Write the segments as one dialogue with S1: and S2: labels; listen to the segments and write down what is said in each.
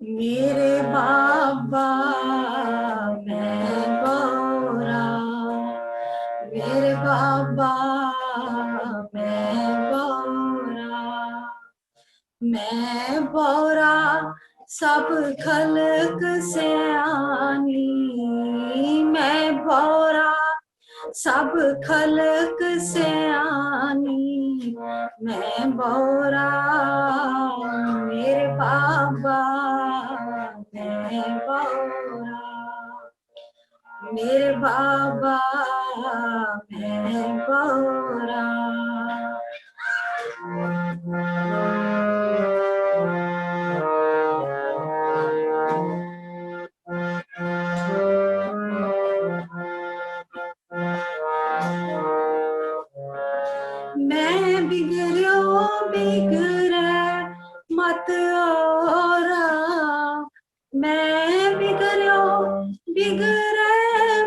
S1: मेरे बाबा मैं गौरा, मेरे बाबा मैं गौरा, मैं बौरा सब खल्क से आनी, मैं बौरा सब खल्क से आनी, मैं बौरा मेरे बाबा मैं बौरा, मेरे बाबा मैं बौरा। मैं बिगड़ो बिगड़े मत औरा, मैं बिगड़ो बिगड़े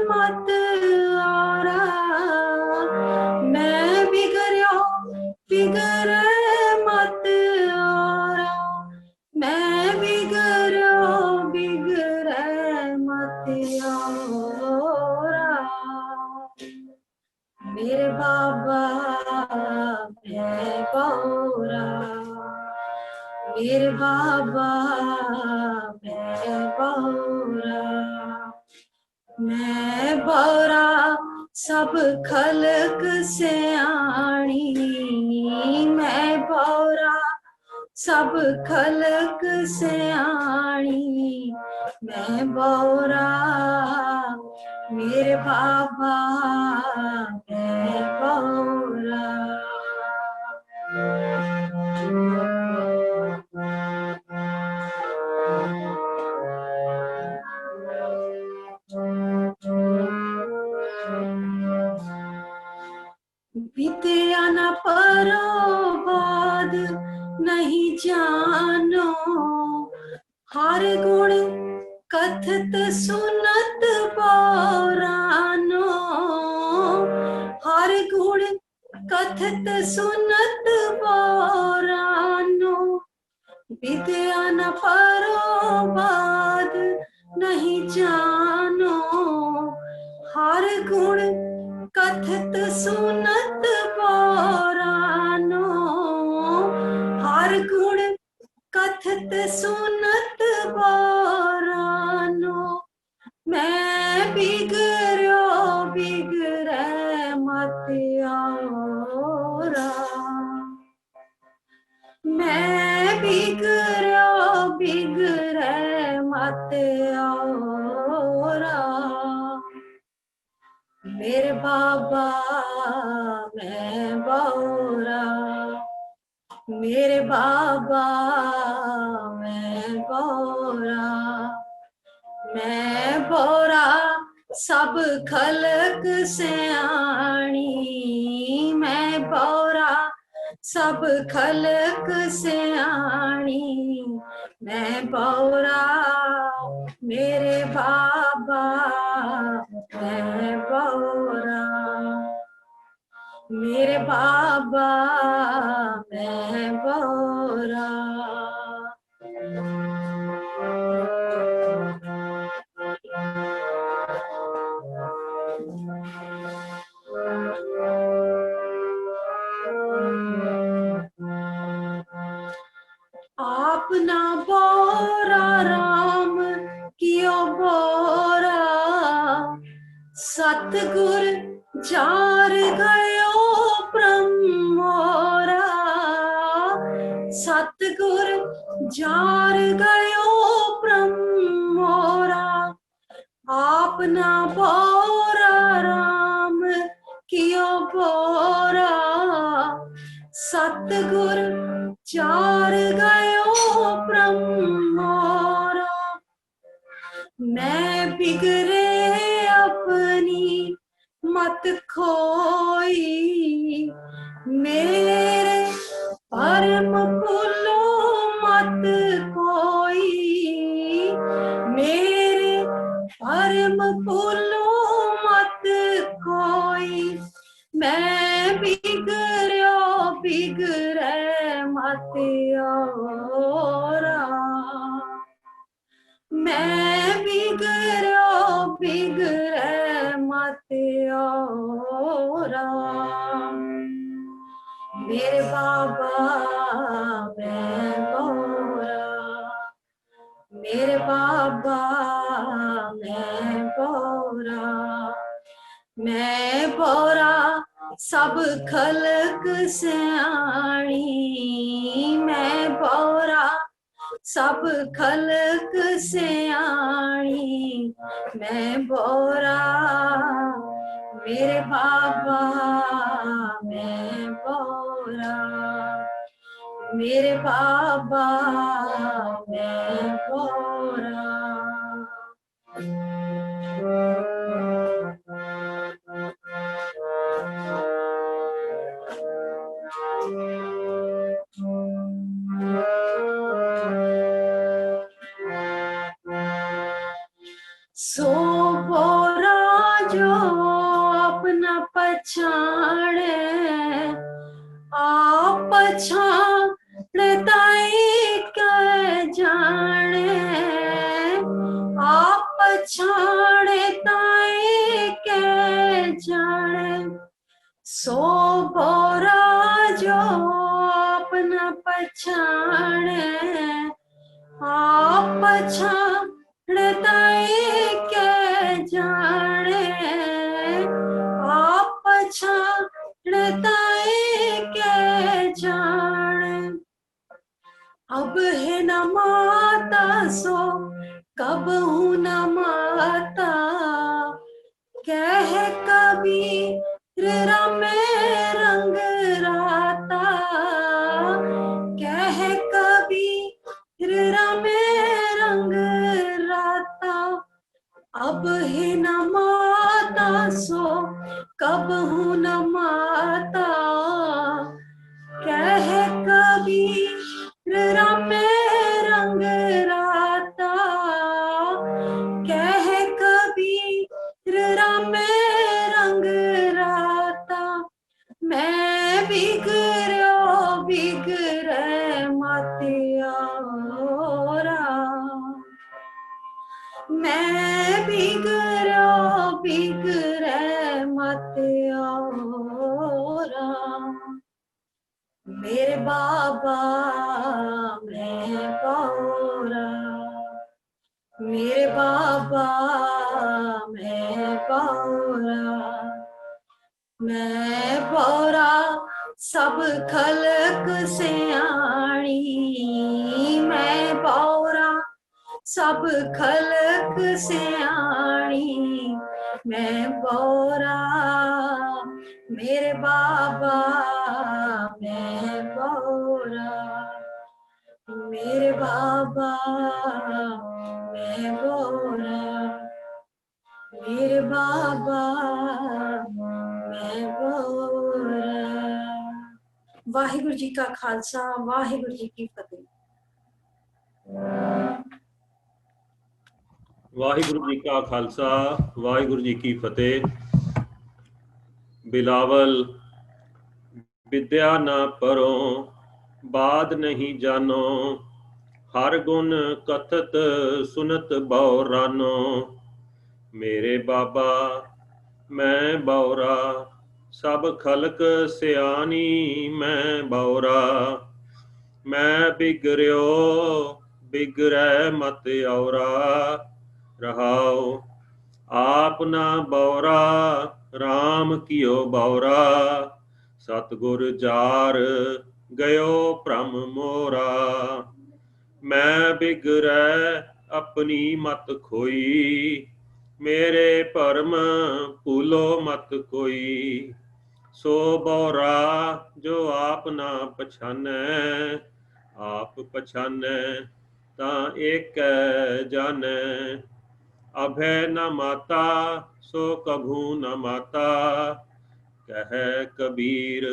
S1: मत औरा, मैं बिगड़ो बिगड़े मत औरा, मैं बिगड़ो बिगड़े मत औरा, मेरे बाबा मैं गौरा, मेरे बाबा मैं गौरा, मैं बौरा सब खल्क से आनी, मैं बौरा सब खल्क से आनी, मैं बौरा मेरे बाबा मैं बौरा। विद्या न परो बाद नहीं जानो, हर गुण कथत सुनत पौरानो, हर गुण कथत सुनत पौरानो, विद्या न परो बाद नहीं जानो, हर गुण कथत सुनत पौरानो, हर गुण कथत सुनत पौरानो, मैं बिगड़ो बिगड़े मत औरा, मैं बिगड़ो बिगड़े मत औरा, मेरे बाबा मैं बौरा, मेरे बाबा मैं बौरा, मैं बौरा सब खल्क से आनी, मैं बौरा सब खल्क से आनी, मैं बौरा मेरे बाबा मैं बौरा, मेरे बाबा मैं बौरा। आप ना बोरा राम कियो बोरा, सतगुर जार गयो ब्रह्मोरा, सतगुर जार गयो ब्रह्मोरा, आप ना बोरा राम कियो बोरा, सतगुर जार गयो ब्रह्मोरा, मैं बिगड़े अपनी मत खोई, मेरे परम भूलो मत कोई, मेरे परम भूलो मत कोई, मैं बिगड़ो बिगड़े मत औरा, मैं बिगड़ो बिगड़े मत औरा। मेरे बाबा मैं बोरा, मेरे बाबा मैं बोरा, मैं बोरा सब खलक स्याणी, मैं बोरा सब खलक स्याणी, मैं बोरा मेरे बाबा मैं बोरा, मेरे बाबा मैं बोरा। सो बोरा जो अपना पछाणे, आप पछाणताई के जाने, आप पछाणताई के जाने। सो बोरा जो अपना पछाणे, आप पछाणताई के जाने, आप पछाणताई के जाने। अब है न माता सो कब हूँ न माता, कह कबीर रमे रंग राता, कह कबीर रमे रंग राता। अब है न माता सो कब हूँ न माता, कह कबीर रमे रंग राता, कह कबीर रमे रंग राता। मैं बिगड़ो बिगड़े मत औरा, मैं बिगड़ो बिगड़े मत औरा। मेरे बाबा मैं बोरा, मेरे बाबा मैं बोरा, मैं बोरा सब खलक स्याणी, मैं बोरा सब खलक स्याणी, मैं बोरा मेरे बाबा मैं बोरा, मेरे बाबा मैं बोरा, मेरे बाबा मैं बोरा। वाहिगुरु जी का खालसा, वाहिगुरु जी की फतेह।
S2: वाहिगुरु जी का खालसा, वाहिगुरु जी की फतेह। बिलावल विद्या न परो बाद नहीं जानो, हर गुण कथत सुनत बौरानो। मेरे बाबा मैं बौरा सब खलक स्यानी, मैं बौरा मैं बिगड़ो बिगड़ै मत औरा। रहाओ आप ना बौरा राम कियो बौरा, सतगुर जार गयो भ्रम मोरा। मैं बिगड़ै अपनी मत खोई, मेरे भरम भूलो मत कोई। सो बौरा जो आप ना पछानै, आप पछानै तां एक जानै। अभय न माता सो कभू न माता, कह कबीर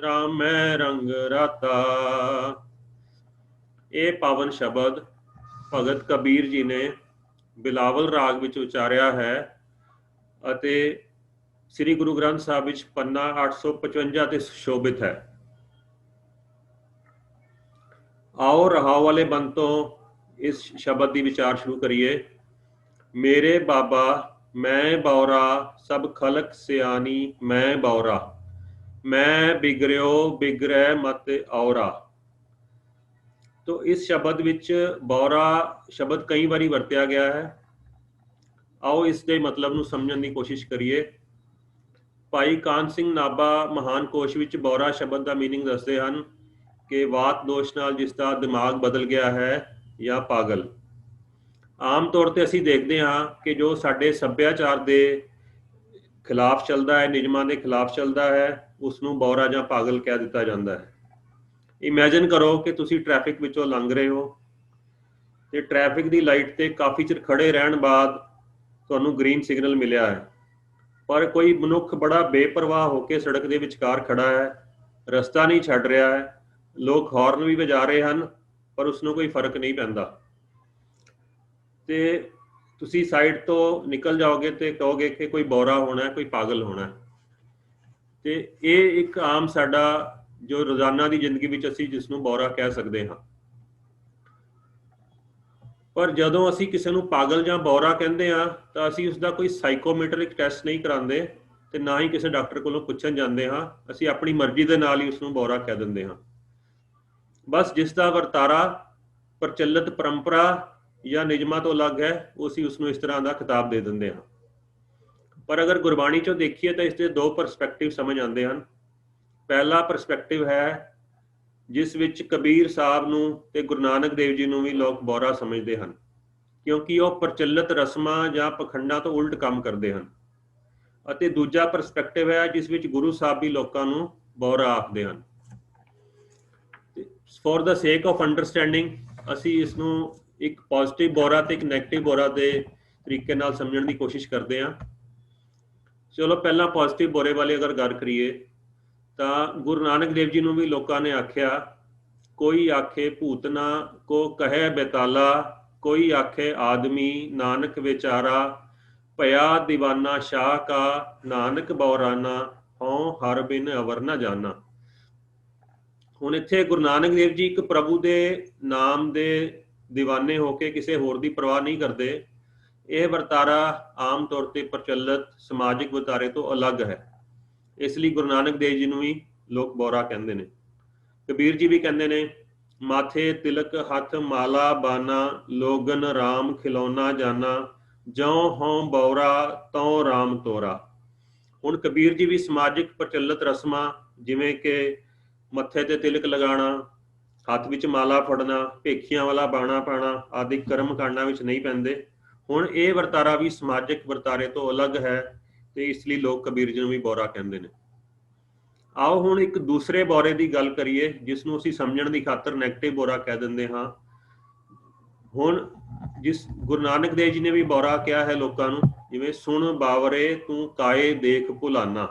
S2: रामै रंग राता। ਇਹ ਪਾਵਨ ਸ਼ਬਦ ਭਗਤ ਕਬੀਰ ਜੀ ਨੇ ਬਿਲਾਵਲ ਰਾਗ ਵਿੱਚ ਉਚਾਰਿਆ ਹੈ ਅਤੇ ਸ੍ਰੀ ਗੁਰੂ ਗ੍ਰੰਥ ਸਾਹਿਬ ਵਿੱਚ ਪੰਨਾ 855 ਤੇ ਸ਼ੋਭਿਤ ਹੈ। ਆਓ ਰਹਾਉ ਵਾਲੇ ਬੰਤੋਂ इस शब्द की विचार शुरू करिए। मेरे बाबा मैं बौरा, सब खलक सियानी मैं बौरा, मैं बिगड़ियो बिगड़ै मत औरा। तो इस शब्द विच बौरा शब्द कई बारी वरत्या गया है। आओ इसके मतलब ਨੂੰ ਸਮਝਣ ਦੀ ਕੋਸ਼ਿਸ਼ ਕਰੀਏ। ਭਾਈ ਕਾਨ ਸਿੰਘ ਨਾਭਾ ਮਹਾਨ ਕੋਸ਼ ਵਿੱਚ ਬੌਰਾ ਸ਼ਬਦ ਦਾ ਮੀਨਿੰਗ ਦੱਸਦੇ ਹਨ ਕਿ ਵਾਤ ਦੋਸ਼ ਨਾਲ ਜਿਸ ਦਾ ਦਿਮਾਗ ਬਦਲ ਗਿਆ ਹੈ ਜਾਂ ਪਾਗਲ। ਆਮ ਤੌਰ ਤੇ ਅਸੀਂ ਦੇਖਦੇ ਹਾਂ ਕਿ ਜੋ ਸਾਡੇ ਸੱਭਿਆਚਾਰ ਦੇ ਖਿਲਾਫ ਚੱਲਦਾ ਹੈ, ਨਿਯਮਾਂ ਦੇ ਖਿਲਾਫ ਚੱਲਦਾ ਹੈ, ਉਸ ਨੂੰ ਬੌਰਾ ਜਾਂ ਪਾਗਲ ਕਹਿ ਦਿੱਤਾ ਜਾਂਦਾ ਹੈ। ਇਮੇਜਿਨ ਕਰੋ ਕਿ ਤੁਸੀਂ ਟ੍ਰੈਫਿਕ ਵਿੱਚੋਂ ਲੰਘ ਰਹੇ ਹੋ ਤੇ ਟ੍ਰੈਫਿਕ ਦੀ ਲਾਈਟ ਤੇ ਕਾਫੀ ਚਿਰ ਖੜੇ ਰਹਿਣ ਬਾਅਦ ਤੁਹਾਨੂੰ ਗ੍ਰੀਨ ਸਿਗਨਲ ਮਿਲਿਆ ਹੈ, ਪਰ ਕੋਈ ਮਨੁੱਖ ਬੜਾ ਬੇਪਰਵਾਹ ਹੋ ਕੇ ਸੜਕ ਦੇ ਵਿਚਕਾਰ ਖੜਾ ਹੈ, ਰਸਤਾ ਨਹੀਂ ਛੱਡ ਰਿਹਾ ਹੈ, ਲੋਕ ਹਾਰਨ ਵੀ ਵਜਾ ਰਹੇ ਹਨ ਪਰ ਉਸ ਨੂੰ ਕੋਈ ਫਰਕ ਨਹੀਂ ਪੈਂਦਾ। ਤੇ ਤੁਸੀਂ ਸਾਈਡ ਤੋਂ ਨਿਕਲ ਜਾਓਗੇ ਤੇ ਕਹੋਗੇ ਕਿ ਕੋਈ ਬੌਰਾ ਹੋਣਾ, ਕੋਈ ਪਾਗਲ ਹੋਣਾ। ਤੇ ਇਹ ਇੱਕ ਆਮ ਸਾਡਾ ਜੋ ਰੋਜ਼ਾਨਾ ਦੀ ਜ਼ਿੰਦਗੀ ਵਿੱਚ ਅਸੀਂ ਜਿਸ ਨੂੰ ਬੌਰਾ ਕਹਿ ਸਕਦੇ ਹਾਂ। ਪਰ ਜਦੋਂ ਅਸੀਂ ਕਿਸੇ ਨੂੰ ਪਾਗਲ ਜਾਂ ਬੌਰਾ ਕਹਿੰਦੇ ਹਾਂ ਤਾਂ ਅਸੀਂ ਉਸ ਦਾ ਕੋਈ ਸਾਈਕੋਮੈਟ੍ਰਿਕ ਟੈਸਟ ਨਹੀਂ ਕਰਾਉਂਦੇ ਤੇ ਨਾ ਹੀ ਕਿਸੇ ਡਾਕਟਰ ਕੋਲੋਂ ਪੁੱਛਣ ਜਾਂਦੇ ਹਾਂ। ਅਸੀਂ ਆਪਣੀ ਮਰਜ਼ੀ ਦੇ ਨਾਲ ਹੀ ਉਸ ਨੂੰ ਬੌਰਾ ਕਹਿ ਦਿੰਦੇ ਹਾਂ। ਬਸ ਜਿਸ ਦਾ ਵਰਤਾਰਾ ਪ੍ਰਚਲਿਤ ਪਰੰਪਰਾ ਜਾਂ ਨਿਯਮਾਂ ਤੋਂ ਅਲੱਗ ਹੈ, ਅਸੀਂ ਉਸ ਨੂੰ ਇਸ ਤਰ੍ਹਾਂ ਦਾ ਖਿਤਾਬ ਦੇ ਦਿੰਦੇ ਹਾਂ। ਪਰ ਅਗਰ ਗੁਰਬਾਣੀ ਚੋਂ ਦੇਖੀਏ ਤਾਂ ਇਸ ਦੇ ਦੋ ਪਰਸਪੈਕਟਿਵ ਸਮਝ ਆਉਂਦੇ ਹਨ। ਪਹਿਲਾ ਪਰਸਪੈਕਟਿਵ ਹੈ ਜਿਸ ਵਿੱਚ ਕਬੀਰ ਸਾਹਿਬ ਨੂੰ ਤੇ ਗੁਰੂ ਨਾਨਕ ਦੇਵ ਜੀ ਨੂੰ ਵੀ ਲੋਕ ਬੌਰਾ ਸਮਝਦੇ ਹਨ, ਕਿਉਂਕਿ ਉਹ ਪ੍ਰਚਲਿਤ ਰਸਮਾਂ ਜਾਂ ਪਖੰਡਾਂ ਤੋਂ ਉਲਟ ਕੰਮ ਕਰਦੇ ਹਨ। ਅਤੇ ਦੂਜਾ ਪਰਸਪੈਕਟਿਵ ਹੈ ਜਿਸ ਵਿੱਚ ਗੁਰੂ ਸਾਹਿਬ ਵੀ ਲੋਕਾਂ ਨੂੰ ਬੌਰਾ ਆਖਦੇ ਹਨ। ਫॉर द ਸੇਕ ਆਫ ਅੰਡਰਸਟੈਂਡਿੰਗ ਅਸੀਂ ਇਸ ਨੂੰ ਇੱਕ ਪੋਜ਼ਿਟਿਵ ਬੌਰਾ ਤੇ ਇੱਕ ਨੈਗੇਟਿਵ ਬੌਰਾ ਦੇ ਤਰੀਕੇ ਨਾਲ ਸਮਝਣ ਦੀ ਕੋਸ਼ਿਸ਼ ਕਰਦੇ ਹਾਂ। ਚਲੋ ਪਹਿਲਾਂ ਪੋਜ਼ਿਟਿਵ ਬੌਰੇ ਵਾਲੀ ਅਗਰ ਗੱਲ ਕਰੀਏ ਤਾਂ ਗੁਰੂ ਨਾਨਕ ਦੇਵ ਜੀ ਨੂੰ ਵੀ ਲੋਕਾਂ ਨੇ ਆਖਿਆ, ਕੋਈ ਆਖੇ ਭੂਤਨਾ ਕੋ ਕਹੈ ਬੇਤਾਲਾ, ਕੋਈ ਆਖੇ ਆਦਮੀ ਨਾਨਕ ਵਿਚਾਰਾ, ਭਇਆ ਦੀਵਾਨਾ ਸ਼ਾਹ ਕਾ ਨਾਨਕ ਬੌਰਾਨਾ, ਹਉ ਹਰ ਬਿਨ ਅਵਰ ਨਾ ਜਾਨਾ। ਹੁਣ ਇੱਥੇ ਗੁਰੂ ਨਾਨਕ ਦੇਵ ਜੀ ਇੱਕ ਪ੍ਰਭੂ ਦੇ ਨਾਮ ਦੇ ਦੀਵਾਨੇ ਹੋ ਕੇ ਕਿਸੇ ਹੋਰ ਦੀ ਪਰਵਾਹ ਨਹੀਂ ਕਰਦੇ। ਇਹ ਵਰਤਾਰਾ ਆਮ ਤੌਰ ਤੇ ਪ੍ਰਚਲਿਤ ਸਮਾਜਿਕ ਵਰਤਾਰੇ ਤੋਂ ਅਲੱਗ ਹੈ, ਇਸ ਲਈ ਗੁਰੂ ਨਾਨਕ ਦੇਵ ਜੀ ਨੂੰ ਵੀ ਲੋਕ ਬੌਰਾ ਕਹਿੰਦੇ ਨੇ। ਕਬੀਰ ਜੀ ਵੀ ਕਹਿੰਦੇ ਨੇ, ਮਾਥੇ ਤਿਲਕ ਹੱਥ ਮਾਲਾ ਬਾਨਾ, ਲੋਗਨ ਰਾਮ ਖਿਲੌਣਾ ਜਾਨਾ, ਜਉ ਹਉ ਬੌਰਾ ਤਉ ਰਾਮ ਤੋਰਾ। ਹੁਣ ਕਬੀਰ ਜੀ ਵੀ ਸਮਾਜਿਕ ਪ੍ਰਚਲਿਤ ਰਸਮਾਂ ਜਿਵੇਂ ਕਿ ਮੱਥੇ ਤੇ ਤਿਲਕ ਲਗਾਉਣਾ, ਹੱਥ ਵਿੱਚ ਮਾਲਾ ਫੜਨਾ, ਭੇਖੀਆਂ ਵਾਲਾ ਬਾਣਾ ਪਾਣਾ ਆਦਿ ਕਰਮ ਕਾਂਡਾਂ ਵਿੱਚ ਨਹੀਂ ਪੈਂਦੇ। ਹੁਣ ਇਹ ਵਰਤਾਰਾ ਵੀ ਸਮਾਜਿਕ ਵਰਤਾਰੇ ਤੋਂ ਅਲੱਗ ਹੈ ਤੇ ਇਸ ਲਈ ਲੋਕ ਕਬੀਰ ਜੀ ਨੂੰ ਵੀ ਬੌਰਾ ਕਹਿੰਦੇ ਨੇ। ਆਓ ਹੁਣ ਇੱਕ ਦੂਸਰੇ ਬੌਰੇ ਦੀ ਗੱਲ ਕਰੀਏ ਜਿਸ ਨੂੰ ਅਸੀਂ ਸਮਝਣ ਦੀ ਖਾਤਰ ਨੈਗੇਟਿਵ ਬੌਰਾ ਕਹਿ ਦਿੰਦੇ ਹਾਂ। ਹੁਣ ਜਿਸ ਗੁਰੂ ਨਾਨਕ ਦੇਵ ਜੀ ਨੇ ਵੀ ਬੌਰਾ ਕਿਹਾ ਹੈ ਲੋਕਾਂ ਨੂੰ, ਜਿਵੇਂ ਸੁਣ ਬਾਵਰੇ ਤੂੰ ਕਾਏ ਦੇਖ ਭੁਲਾਨਾ।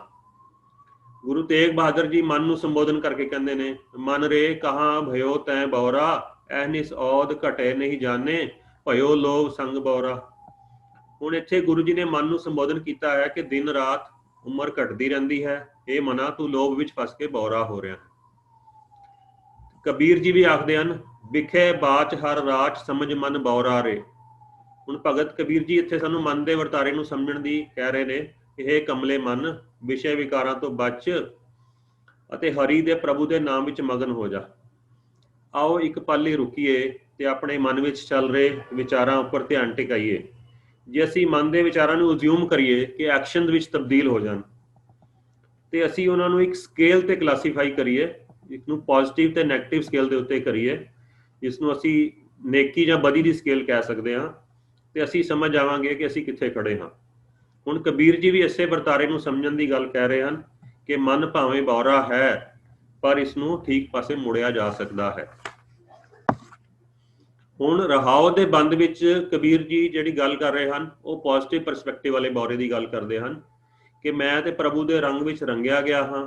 S2: ਗੁਰੂ ਤੇਗ ਬਹਾਦਰ ਜੀ ਮਨ ਨੂੰ ਸੰਬੋਧਨ ਕਰਕੇ ਕਹਿੰਦੇ ਨੇ, ਮਨ ਰੇ ਕਹਾਂ ਭਇਓ ਤੈਂ ਬੌਰਾ, ਐਨਿਸ ਔਦ ਘਟੇ ਨਹੀਂ ਜਾਣੇ, ਭਇਓ ਲੋਭ ਸੰਗ ਬੌਰਾ। ਹੁਣ ਇੱਥੇ ਗੁਰੂ ਜੀ ਨੇ ਮਨ ਨੂੰ ਸੰਬੋਧਨ ਕੀਤਾ ਹੈ ਕਿ ਦਿਨ ਰਾਤ ਉਮਰ ਘਟਦੀ ਰਹਿੰਦੀ ਹੈ, ਇਹ ਮਨਾ ਤੂੰ ਲੋਭ ਵਿੱਚ ਫਸ ਕੇ ਬੌਰਾ ਹੋ ਰਿਹਾ। ਕਬੀਰ ਜੀ ਵੀ ਆਖਦੇ ਹਨ, ਵਿਖੇ ਬਾਚ ਹਰ ਰਾਚ ਸਮਝ ਮਨ ਬੌਰਾ ਰੇ। ਹੁਣ ਭਗਤ ਕਬੀਰ ਜੀ ਇੱਥੇ ਸਾਨੂੰ ਮਨ ਦੇ ਵਰਤਾਰੇ ਨੂੰ ਸਮਝਣ ਦੀ ਕਹਿ ਰਹੇ ਨੇ ਕਿ ਇਹ ਕਮਲੇ ਮਨ, ਵਿਸ਼ੇ ਵਿਕਾਰਾਂ ਤੋਂ ਬਚ ਅਤੇ ਹਰੀ ਦੇ ਪ੍ਰਭੂ ਦੇ ਨਾਮ ਵਿੱਚ ਮਗਨ ਹੋ ਜਾ। ਆਓ ਇੱਕ ਪਲ ਲਈ ਰੁਕੀਏ ਤੇ ਆਪਣੇ ਮਨ ਵਿੱਚ ਚੱਲ ਰਹੇ ਵਿਚਾਰਾਂ ਉੱਪਰ ਧਿਆਨ ਟਿਕਾਈਏ। ਜੇ ਅਸੀਂ ਮਨ ਦੇ ਵਿਚਾਰਾਂ ਨੂੰ ਅਜ਼ਿਊਮ ਕਰੀਏ ਕਿ ਐਕਸ਼ਨ ਵਿੱਚ ਤਬਦੀਲ ਹੋ ਜਾਣ ਤੇ ਅਸੀਂ ਉਹਨਾਂ ਨੂੰ ਇੱਕ ਸਕੇਲ ਤੇ ਕਲਾਸੀਫਾਈ ਕਰੀਏ, ਇੱਕ ਨੂੰ ਪੋਜ਼ਿਟਿਵ ਤੇ ਨੈਗੇਟਿਵ ਸਕੇਲ ਦੇ ਉੱਤੇ ਕਰੀਏ, ਜਿਸ ਨੂੰ ਅਸੀਂ ਨੇਕੀ ਜਾਂ ਬਦੀ ਦੀ ਸਕੇਲ ਕਹਿ ਸਕਦੇ ਹਾਂ, ਤੇ ਅਸੀਂ ਸਮਝ ਜਾਵਾਂਗੇ ਕਿ ਅਸੀਂ ਕਿੱਥੇ ਖੜੇ ਹਾਂ। ਹੁਣ ਕਬੀਰ ਜੀ ਵੀ ਇਸੇ ਵਰਤਾਰੇ ਨੂੰ ਸਮਝਣ ਦੀ ਗੱਲ ਕਹਿ ਰਹੇ ਹਨ ਕਿ ਮਨ ਭਾਵੇਂ ਬੌਰਾ ਹੈ ਪਰ ਇਸ ਨੂੰ ਠੀਕ ਪਾਸੇ ਮੁੜਿਆ ਜਾ ਸਕਦਾ ਹੈ। ਹੁਣ ਰਹਾਓ ਦੇ ਬੰਦ ਵਿੱਚ ਕਬੀਰ ਜੀ ਜਿਹੜੀ ਗੱਲ ਕਰ ਰਹੇ ਹਨ ਉਹ ਪੋਜ਼ਿਟਿਵ ਪਰਸਪੈਕਟਿਵ ਵਾਲੇ ਬੌਰੇ ਦੀ ਗੱਲ ਕਰਦੇ ਹਨ ਕਿ ਮੈਂ ਤੇ ਪ੍ਰਭੂ ਦੇ ਰੰਗ ਵਿੱਚ ਰੰਗਿਆ ਗਿਆ ਹਾਂ,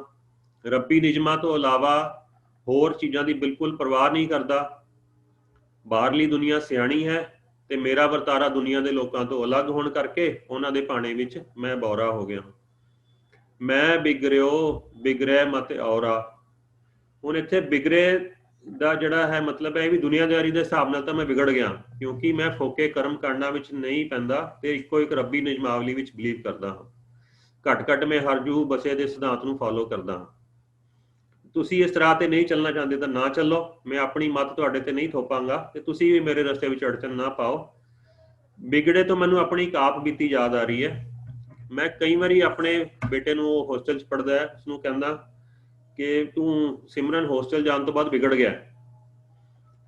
S2: ਰੱਬੀ ਨਿਯਮਾਂ ਤੋਂ ਇਲਾਵਾ ਹੋਰ ਚੀਜ਼ਾਂ ਦੀ ਬਿਲਕੁਲ ਪਰਵਾਹ ਨਹੀਂ ਕਰਦਾ। ਬਾਹਰਲੀ ਦੁਨੀਆ ਸਿਆਣੀ ਹੈ ਤੇ ਮੇਰਾ ਵਰਤਾਰਾ ਦੁਨੀਆ ਦੇ ਲੋਕਾਂ ਤੋਂ ਅਲੱਗ ਹੋਣ ਕਰਕੇ ਉਹਨਾਂ ਦੇ ਭਾਣੇ ਵਿੱਚ ਮੈਂ ਬੌਰਾ ਹੋ ਗਿਆ। ਮੈਂ ਬਿਗੜਿਓ ਬਿਗੜੈ ਮਤ ਔਰਾ। ਹੁਣ ਇੱਥੇ ਬਿਗੜੇ ਦਾ ਜਿਹੜਾ ਹੈ ਮਤਲਬ ਹੈ ਵੀ ਦੁਨੀਆਦਾਰੀ ਦੇ ਹਿਸਾਬ ਨਾਲ ਤਾਂ ਮੈਂ ਵਿਗੜ ਗਿਆ, ਕਿਉਂਕਿ ਮੈਂ ਫੋਕੇ ਕਰਮ ਕਾਂਡਾਂ ਵਿੱਚ ਨਹੀਂ ਪੈਂਦਾ ਤੇ ਇੱਕੋ ਇੱਕ ਰੱਬੀ ਨਿਯਮਾਵਲੀ ਵਿੱਚ ਬਿਲੀਵ ਕਰਦਾ ਹਾਂ। ਘੱਟ ਘੱਟ ਮੈਂ ਹਰਜੂ ਬਸੇ ਦੇ ਸਿਧਾਂਤ ਨੂੰ ਫਾਲੋ ਕਰਦਾ ਹਾਂ। ਤੁਸੀਂ ਇਸ ਤਰ੍ਹਾਂ ਤੇ ਨਹੀਂ ਚੱਲਣਾ ਚਾਹੁੰਦੇ ਤਾਂ ਨਾ ਚੱਲੋ, ਮੈਂ ਆਪਣੀ ਮੱਤ ਤੁਹਾਡੇ ਤੇ ਨਹੀਂ ਥੋਪਾਂਗਾ ਤੇ ਤੁਸੀਂ ਵੀ ਮੇਰੇ ਰਸਤੇ ਵਿੱਚ ਅੜਚਨ ਨਾ ਪਾਓ। ਵਿਗੜੇ ਤੋਂ ਮੈਨੂੰ ਆਪਣੀ ਇੱਕ ਆਪ ਬੀਤੀ ਯਾਦ ਆ ਰਹੀ ਹੈ। ਮੈਂ ਕਈ ਵਾਰੀ ਆਪਣੇ ਬੇਟੇ ਨੂੰ, ਉਹ ਹੋਸਟਲ 'ਚ ਪੜ੍ਹਦਾ ਹੈ, ਉਸਨੂੰ ਕਹਿੰਦਾ ਕਿ ਤੂੰ ਸਿਮਰਨ ਹੋਸਟਲ ਜਾਣ ਤੋਂ ਬਾਅਦ ਵਿਗੜ ਗਿਆ।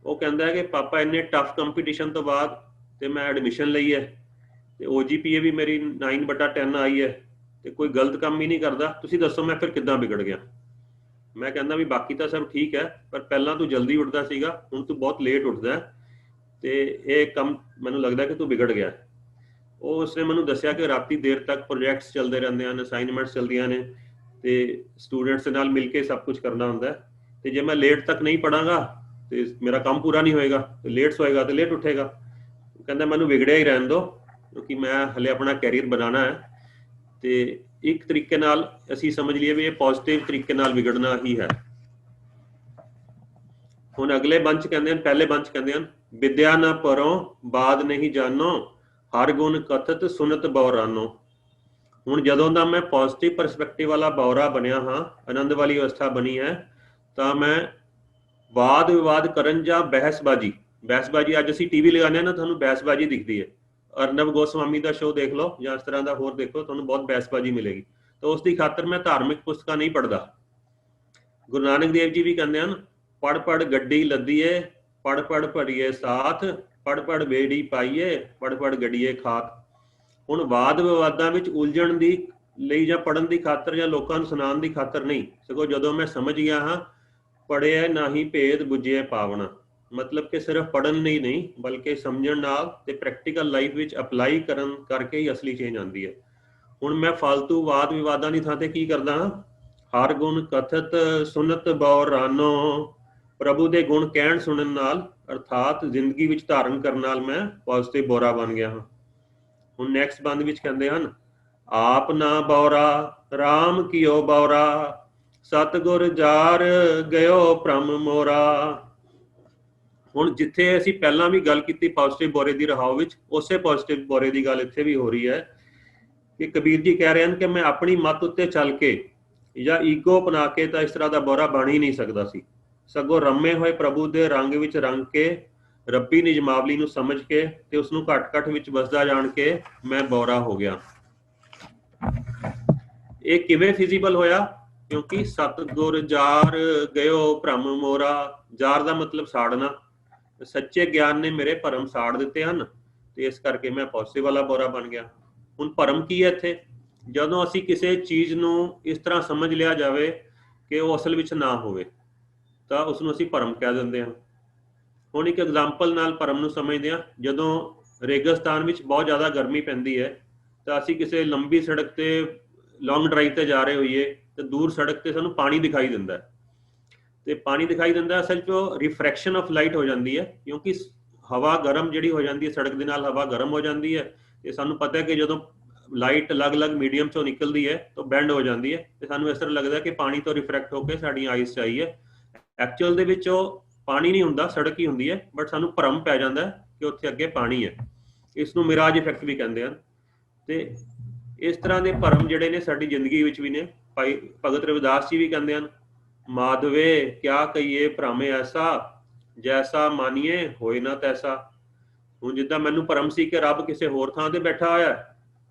S2: ਉਹ ਕਹਿੰਦਾ ਹੈ ਕਿ ਪਾਪਾ ਇੰਨੇ ਟਫ ਕੰਪੀਟੀਸ਼ਨ ਤੋਂ ਬਾਅਦ ਤੇ ਮੈਂ ਐਡਮਿਸ਼ਨ ਲਈ ਹੈ ਤੇ OGPA ਵੀ ਮੇਰੀ 9/10 ਆਈ ਹੈ ਤੇ ਕੋਈ ਗਲਤ ਕੰਮ ਹੀ ਨਹੀਂ ਕਰਦਾ, ਤੁਸੀਂ ਦੱਸੋ ਮੈਂ ਫਿਰ ਕਿੱਦਾਂ ਵਿਗੜ ਗਿਆ। ਮੈਂ ਕਹਿੰਦਾ ਵੀ ਬਾਕੀ ਤਾਂ ਸਭ ਠੀਕ ਹੈ, ਪਰ ਪਹਿਲਾਂ ਤੂੰ ਜਲਦੀ ਉੱਠਦਾ ਸੀਗਾ, ਹੁਣ ਤੂੰ ਬਹੁਤ ਲੇਟ ਉੱਠਦਾ ਤੇ ਇਹ ਕੰਮ ਮੈਨੂੰ ਲੱਗਦਾ ਕਿ ਤੂੰ ਵਿਗੜ ਗਿਆ। ਉਹ ਉਸਨੇ ਮੈਨੂੰ ਦੱਸਿਆ ਕਿ ਰਾਤੀ ਦੇਰ ਤੱਕ ਪ੍ਰੋਜੈਕਟਸ ਚੱਲਦੇ ਰਹਿੰਦੇ ਹਨ, ਅਸਾਈਨਮੈਂਟਸ ਚੱਲਦੀਆਂ ਨੇ ਤੇ ਸਟੂਡੈਂਟਸ ਦੇ ਨਾਲ ਮਿਲ ਕੇ ਸਭ ਕੁਝ ਕਰਨਾ ਹੁੰਦਾ ਤੇ ਜੇ ਮੈਂ ਲੇਟ ਤੱਕ ਨਹੀਂ ਪੜਾਂਗਾ ਤੇ ਮੇਰਾ ਕੰਮ ਪੂਰਾ ਨਹੀਂ ਹੋਏਗਾ, ਤੇ ਲੇਟ ਸੋਏਗਾ ਤੇ ਲੇਟ ਉੱਠੇਗਾ। ਕਹਿੰਦਾ ਮੈਨੂੰ ਵਿਗੜਿਆ ਹੀ ਰਹਿਣ ਦਿਓ, ਕਿਉਂਕਿ ਮੈਂ ਹਲੇ ਆਪਣਾ ਕੈਰੀਅਰ ਬਣਾਉਣਾ ਹੈ। ਤੇ ਇੱਕ ਤਰੀਕੇ ਨਾਲ ਅਸੀਂ ਸਮਝ ਲਈਏ ਵੀ ਇਹ ਪੋਜ਼ਿਟਿਵ ਤਰੀਕੇ ਨਾਲ ਵਿਗੜਨਾ ਹੀ ਹੈ। ਹੁਣ ਅਗਲੇ ਬੰਚ ਕਹਿੰਦੇ ਹਨ, ਪਹਿਲੇ ਬੰਚ ਕਹਿੰਦੇ ਹਨ, ਵਿਦਿਆ ਨਾ ਪਰੋਂ ਬਾਦ ਨਹੀਂ ਜਾਨੋ, ਹਰ ਗੁਣ ਕਥਤ ਸੁਨਤ ਬੌਰਾਨੋ। ਹੁਣ ਜਦੋਂ ਦਾ ਮੈਂ ਪੋਜ਼ਿਟਿਵ ਪਰਸਪੈਕਟਿਵ ਵਾਲਾ ਬੌਰਾ ਬਣਿਆ ਹਾਂ, ਆਨੰਦ ਵਾਲੀ ਅਵਸਥਾ ਬਣੀ ਹੈ, ਤਾਂ ਮੈਂ ਵਾਦ ਵਿਵਾਦ ਕਰਨ ਜਾਂ ਬਹਿਸਬਾਜੀ ਅੱਜ ਅਸੀਂ ਟੀਵੀ ਲਗਾਉਂਦੇ ਹਾਂ ਨਾ, ਤੁਹਾਨੂੰ ਬਹਿਸਬਾਜੀ ਦਿਖਦੀ ਹੈ। ਅਰਨਬ ਗੋਸਵਾਮੀ ਦਾ ਸ਼ੋਅ ਦੇਖ ਲਓ ਜਾਂ ਇਸ ਤਰ੍ਹਾਂ ਦਾ ਹੋਰ ਦੇਖੋ, ਤੁਹਾਨੂੰ ਬਹੁਤ ਬਹਿਸਬਾਜੀ ਮਿਲੇਗੀ। ਤਾਂ ਉਸ ਦੀ ਖਾਤਰ ਮੈਂ ਧਾਰਮਿਕ ਪੁਸਤਕਾਂ ਨਹੀਂ ਪੜ੍ਹਦਾ। ਗੁਰੂ ਨਾਨਕ ਦੇਵ ਜੀ ਵੀ ਕਹਿੰਦੇ ਹਨ, ਪੜ੍ਹ ਪੜ੍ਹ ਗੱਡੀ ਲੱਦੀਏ, ਪੜ੍ਹ ਪੜ੍ਹ ਭਰੀਏ ਸਾਥ, ਪੜ੍ਹ ਪੜ੍ਹ ਬੇੜੀ ਪਾਈਏ, ਪੜ੍ਹ ਪੜ੍ਹ ਗੱਡੀਏ ਖਾਤ। ਹੁਣ ਵਾਦ ਵਿਵਾਦਾਂ ਵਿੱਚ ਉਲਝਣ ਦੀ ਲਈ ਜਾਂ ਪੜ੍ਹਨ ਦੀ ਖਾਤਰ ਜਾਂ ਲੋਕਾਂ ਨੂੰ ਸੁਣਾਉਣ ਦੀ ਖਾਤਰ ਨਹੀਂ, ਸਗੋਂ ਜਦੋਂ ਮੈਂ ਸਮਝ ਗਿਆ ਹਾਂ ਪੜ੍ਹਿਆ ਨਾਹੀਂ ਭੇਦ ਬੁੱਝਿਆ ਪਾਵਣਾ, ਮਤਲਬ ਕਿ ਸਿਰਫ ਪੜ੍ਹਨ ਲਈ ਨਹੀਂ ਬਲਕਿ ਸਮਝਣ ਨਾਲ ਤੇ ਪ੍ਰੈਕਟੀਕਲ ਲਾਈਫ ਵਿੱਚ ਅਪਲਾਈ ਕਰਨ ਕਰਕੇ ਹੀ ਅਸਲੀ ਚੇਂਜ ਆਉਂਦੀ ਹੈ। ਹੁਣ ਮੈਂ ਫालतू ਵਾਦ ਵਿਵਾਦਾਂ ਦੀ ਥਾਂ ਤੇ ਕੀ ਕਰਦਾ ਹਾਂ, ਹਰ ਗੁਣ ਕਥਤ ਸੁਨਤ ਬੌਰਾਨੋ, ਪ੍ਰਭੂ ਦੇ ਗੁਣ ਕਹਿਣ ਸੁਣਨ ਨਾਲ ਅਰਥਾਤ ਜ਼ਿੰਦਗੀ ਵਿੱਚ ਧਾਰਨ ਕਰਨ ਨਾਲ ਮੈਂ ਪੋਜ਼ਿਟਿਵ ਬੌਰਾ ਬਣ ਗਿਆ ਹਾਂ। ਹੁਣ ਨੈਕਸਟ ਬੰਦ ਵਿੱਚ ਕਹਿੰਦੇ ਹਨ, ਆਪ ਨਾ ਬੌਰਾ ਰਾਮ ਕੀਓ ਬੌਰਾ, ਸਤਿਗੁਰ ਜਾਰ ਗਇਓ ਭ੍ਰਮ ਮੋਰਾ। ਹੁਣ ਜਿੱਥੇ ਅਸੀਂ ਪਹਿਲਾਂ ਵੀ ਗੱਲ ਕੀਤੀ ਪੋਜ਼ਿਟਿਵ ਬੌਰੇ ਦੀ ਰਹਾਓ ਵਿੱਚ, ਉਸੇ ਪੋਜ਼ਿਟਿਵ ਬੌਰੇ ਦੀ ਗੱਲ ਇੱਥੇ ਵੀ ਹੋ ਰਹੀ ਹੈ ਕਿ ਕਬੀਰ ਜੀ ਕਹਿ ਰਹੇ ਹਨ ਕਿ ਮੈਂ ਆਪਣੀ ਮੱਤ ਉੱਤੇ ਚੱਲ ਕੇ ਜਾਂ ਈਗੋ ਬਣਾ ਕੇ ਤਾਂ ਇਸ ਤਰ੍ਹਾਂ ਦਾ ਬੌਰਾ ਬਣ ਹੀ ਨਹੀਂ ਸਕਦਾ ਸੀ, ਸਗੋਂ ਰਮੇ ਹੋਏ ਪ੍ਰਭੂ ਦੇ ਰੰਗ ਵਿੱਚ ਰੰਗ ਕੇ, ਰੱਬੀ ਨਿਯਮਾਵਲੀ ਨੂੰ ਸਮਝ ਕੇ ਤੇ ਉਸਨੂੰ ਘੱਟ ਘੱਟ ਵਿੱਚ ਵਸਦਾ ਜਾਣ ਕੇ ਮੈਂ ਬੌਰਾ ਹੋ ਗਿਆ। ਇਹ ਕਿਵੇਂ ਫਿਜ਼ੀਬਲ ਹੋਇਆ? ਕਿਉਂਕਿ ਸਤਿਗੁਰ ਜਾਰ ਗਇਓ ਭ੍ਰਮ ਮੋਰਾ, ਜਾਰ ਦਾ ਮਤਲਬ ਸਾੜਨਾ, ਸੱਚੇ ਗਿਆਨ ਨੇ ਮੇਰੇ ਭਰਮ ਸਾੜ ਦਿੱਤੇ ਹਨ ਤੇ ਇਸ ਕਰਕੇ ਮੈਂ ਪੋਜ਼ਿਟਿਵ ਵਾਲਾ ਬੌਰਾ ਬਣ ਗਿਆ। ਹੁਣ ਭਰਮ ਕੀ ਹੈ ਇੱਥੇ? ਜਦੋਂ ਅਸੀਂ ਕਿਸੇ ਚੀਜ਼ ਨੂੰ ਇਸ ਤਰ੍ਹਾਂ ਸਮਝ ਲਿਆ ਜਾਵੇ ਕਿ ਉਹ ਅਸਲ ਵਿੱਚ ਨਾ ਹੋਵੇ ਤਾਂ ਉਸਨੂੰ ਅਸੀਂ ਭਰਮ ਕਹਿ ਦਿੰਦੇ ਹਾਂ। ਹੁਣ ਇੱਕ ਐਗਜ਼ਾਮਪਲ ਨਾਲ ਭਰਮ ਨੂੰ ਸਮਝਦੇ ਹਾਂ। ਜਦੋਂ ਰੇਗਿਸਤਾਨ ਵਿੱਚ ਬਹੁਤ ਜ਼ਿਆਦਾ ਗਰਮੀ ਪੈਂਦੀ ਹੈ ਤਾਂ ਅਸੀਂ ਕਿਸੇ ਲੰਬੀ ਸੜਕ ਤੇ ਲੌਂਗ ਡਰਾਈਵ ਤੇ ਜਾ ਰਹੇ ਹੋਈਏ ਤੇ ਦੂਰ ਸੜਕ ਤੇ ਸਾਨੂੰ ਪਾਣੀ ਦਿਖਾਈ ਦਿੰਦਾ ਤੇ ਪਾਣੀ ਦਿਖਾਈ ਦਿੰਦਾ ਅਸਲ 'ਚ ਉਹ ਰਿਫਰੈਕਸ਼ਨ ਆਫ ਲਾਈਟ ਹੋ ਜਾਂਦੀ ਹੈ, ਕਿਉਂਕਿ ਹਵਾ ਗਰਮ ਜਿਹੜੀ ਹੋ ਜਾਂਦੀ ਹੈ, ਸੜਕ ਦੇ ਨਾਲ ਹਵਾ ਗਰਮ ਹੋ ਜਾਂਦੀ ਹੈ ਤੇ ਸਾਨੂੰ ਪਤਾ ਹੈ ਕਿ ਜਦੋਂ ਲਾਈਟ ਅਲੱਗ-ਅਲੱਗ ਮੀਡੀਅਮ ਚੋਂ ਨਿਕਲਦੀ ਹੈ ਤਾਂ ਬੈਂਡ ਹੋ ਜਾਂਦੀ ਹੈ ਤੇ ਸਾਨੂੰ ਇਸ ਤਰ੍ਹਾਂ ਲੱਗਦਾ ਕਿ ਪਾਣੀ ਤੋਂ ਰਿਫਰੈਕਟ ਹੋ ਕੇ ਸਾਡੀਆਂ ਆਈਜ਼ 'ਚ ਆਈ ਹੈ। ਐਕਚੁਅਲ ਦੇ ਵਿੱਚ ਉਹ ਪਾਣੀ ਨਹੀਂ ਹੁੰਦਾ, ਸੜਕ ਹੀ ਹੁੰਦੀ ਹੈ, ਬਟ ਸਾਨੂੰ ਭਰਮ ਪੈ ਜਾਂਦਾ ਕਿ ਉੱਥੇ ਅੱਗੇ ਪਾਣੀ ਹੈ। ਇਸ ਨੂੰ ਮਿਰਾਜ ਇਫੈਕਟ ਵੀ ਕਹਿੰਦੇ ਹਨ। ਤੇ ਇਸ ਤਰ੍ਹਾਂ ਦੇ ਭਰਮ ਜਿਹੜੇ ਨੇ ਸਾਡੀ ਜ਼ਿੰਦਗੀ ਵਿੱਚ ਵੀ ਨੇ। ਭਾਈ ਭਗਤ ਰਵਿਦਾਸ ਜੀ ਵੀ ਕਹਿੰਦੇ ਹਨ, ਮਾਧਵੇ ਕਿਆ ਕਹੀਏ ਭ੍ਰਮ ਐਸਾ, ਜੈਸਾ ਮਾਨੀਏ ਹੋਏ ਨਾ ਤੈਸਾ। ਹੁਣ ਜਿੱਦਾਂ ਮੈਨੂੰ ਭਰਮ ਸੀ ਕਿ ਰੱਬ ਕਿਸੇ ਹੋਰ ਥਾਂ ਤੇ ਬੈਠਾ ਹੋਇਆ,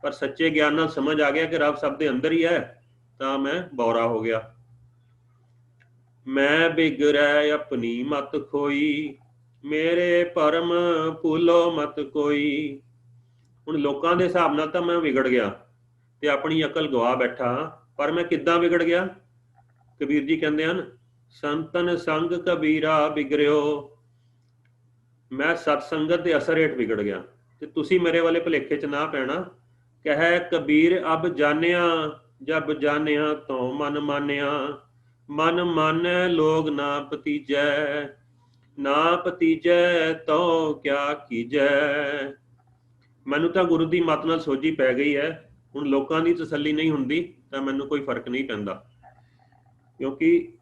S2: ਪਰ ਸੱਚੇ ਗਿਆਨ ਨਾਲ ਸਮਝ ਆ ਗਿਆ ਕਿ ਰੱਬ ਸਭ ਦੇ ਅੰਦਰ ਹੀ ਹੈ, ਤਾਂ ਮੈਂ ਬੌਰਾ ਹੋ ਗਿਆ। ਮੈਂ ਬਿਗੜੈ ਆਪਣੀ ਮਤ ਖੋਈ, ਮੇਰੇ ਭਰਮ ਭੁੱਲੋ ਮਤ ਕੋਈ। ਹੁਣ ਲੋਕਾਂ ਦੇ ਹਿਸਾਬ ਨਾਲ ਤਾਂ ਮੈਂ ਵਿਗੜ ਗਿਆ ਤੇ ਆਪਣੀ ਅਕਲ ਗਵਾ ਬੈਠਾ, ਪਰ ਮੈਂ ਕਿੱਦਾਂ ਵਿਗੜ ਗਿਆ? ਕਬੀਰ ਜੀ ਕਹਿੰਦੇ ਹਨ, ਸੰਤਨ ਸੰਗ ਕਬੀਰਾ ਬਿਗੜਿਓ, ਮੈਂ ਸਤ ਸੰਗਤ ਦੇ ਅਸਰ ਹੇਠ ਵਿਗੜ ਗਿਆ। ਤੇ ਤੁਸੀਂ ਮੇਰੇ ਵਾਲੇ ਭੁਲੇਖੇ 'ਚ ਨਾ ਪੈਣਾ। ਕਹਿ ਕਬੀਰ ਅਬ ਜਾਣਿਆ, ਜਬ ਜਾਣਿਆ ਤੋਂ ਮਨ ਮਾਨਿਆ, ਮਨ ਮਾਨੈ ਲੋਗ ਨਾ ਭਤੀਜੈ, ਨਾ ਭਤੀਜੈ ਤੋ ਕਿਆ ਕੀਜੈ। ਮੈਨੂੰ ਤਾਂ ਗੁਰੂ ਦੀ ਮੱਤ ਨਾਲ ਸੋਝੀ ਪੈ ਗਈ ਹੈ। ਹੁਣ ਲੋਕਾਂ ਦੀ ਤਸੱਲੀ ਨਹੀਂ ਹੁੰਦੀ ਤਾਂ ਮੈਨੂੰ ਕੋਈ ਫਰਕ ਨਹੀਂ ਪੈਂਦਾ, ਕਿਉਂਕਿ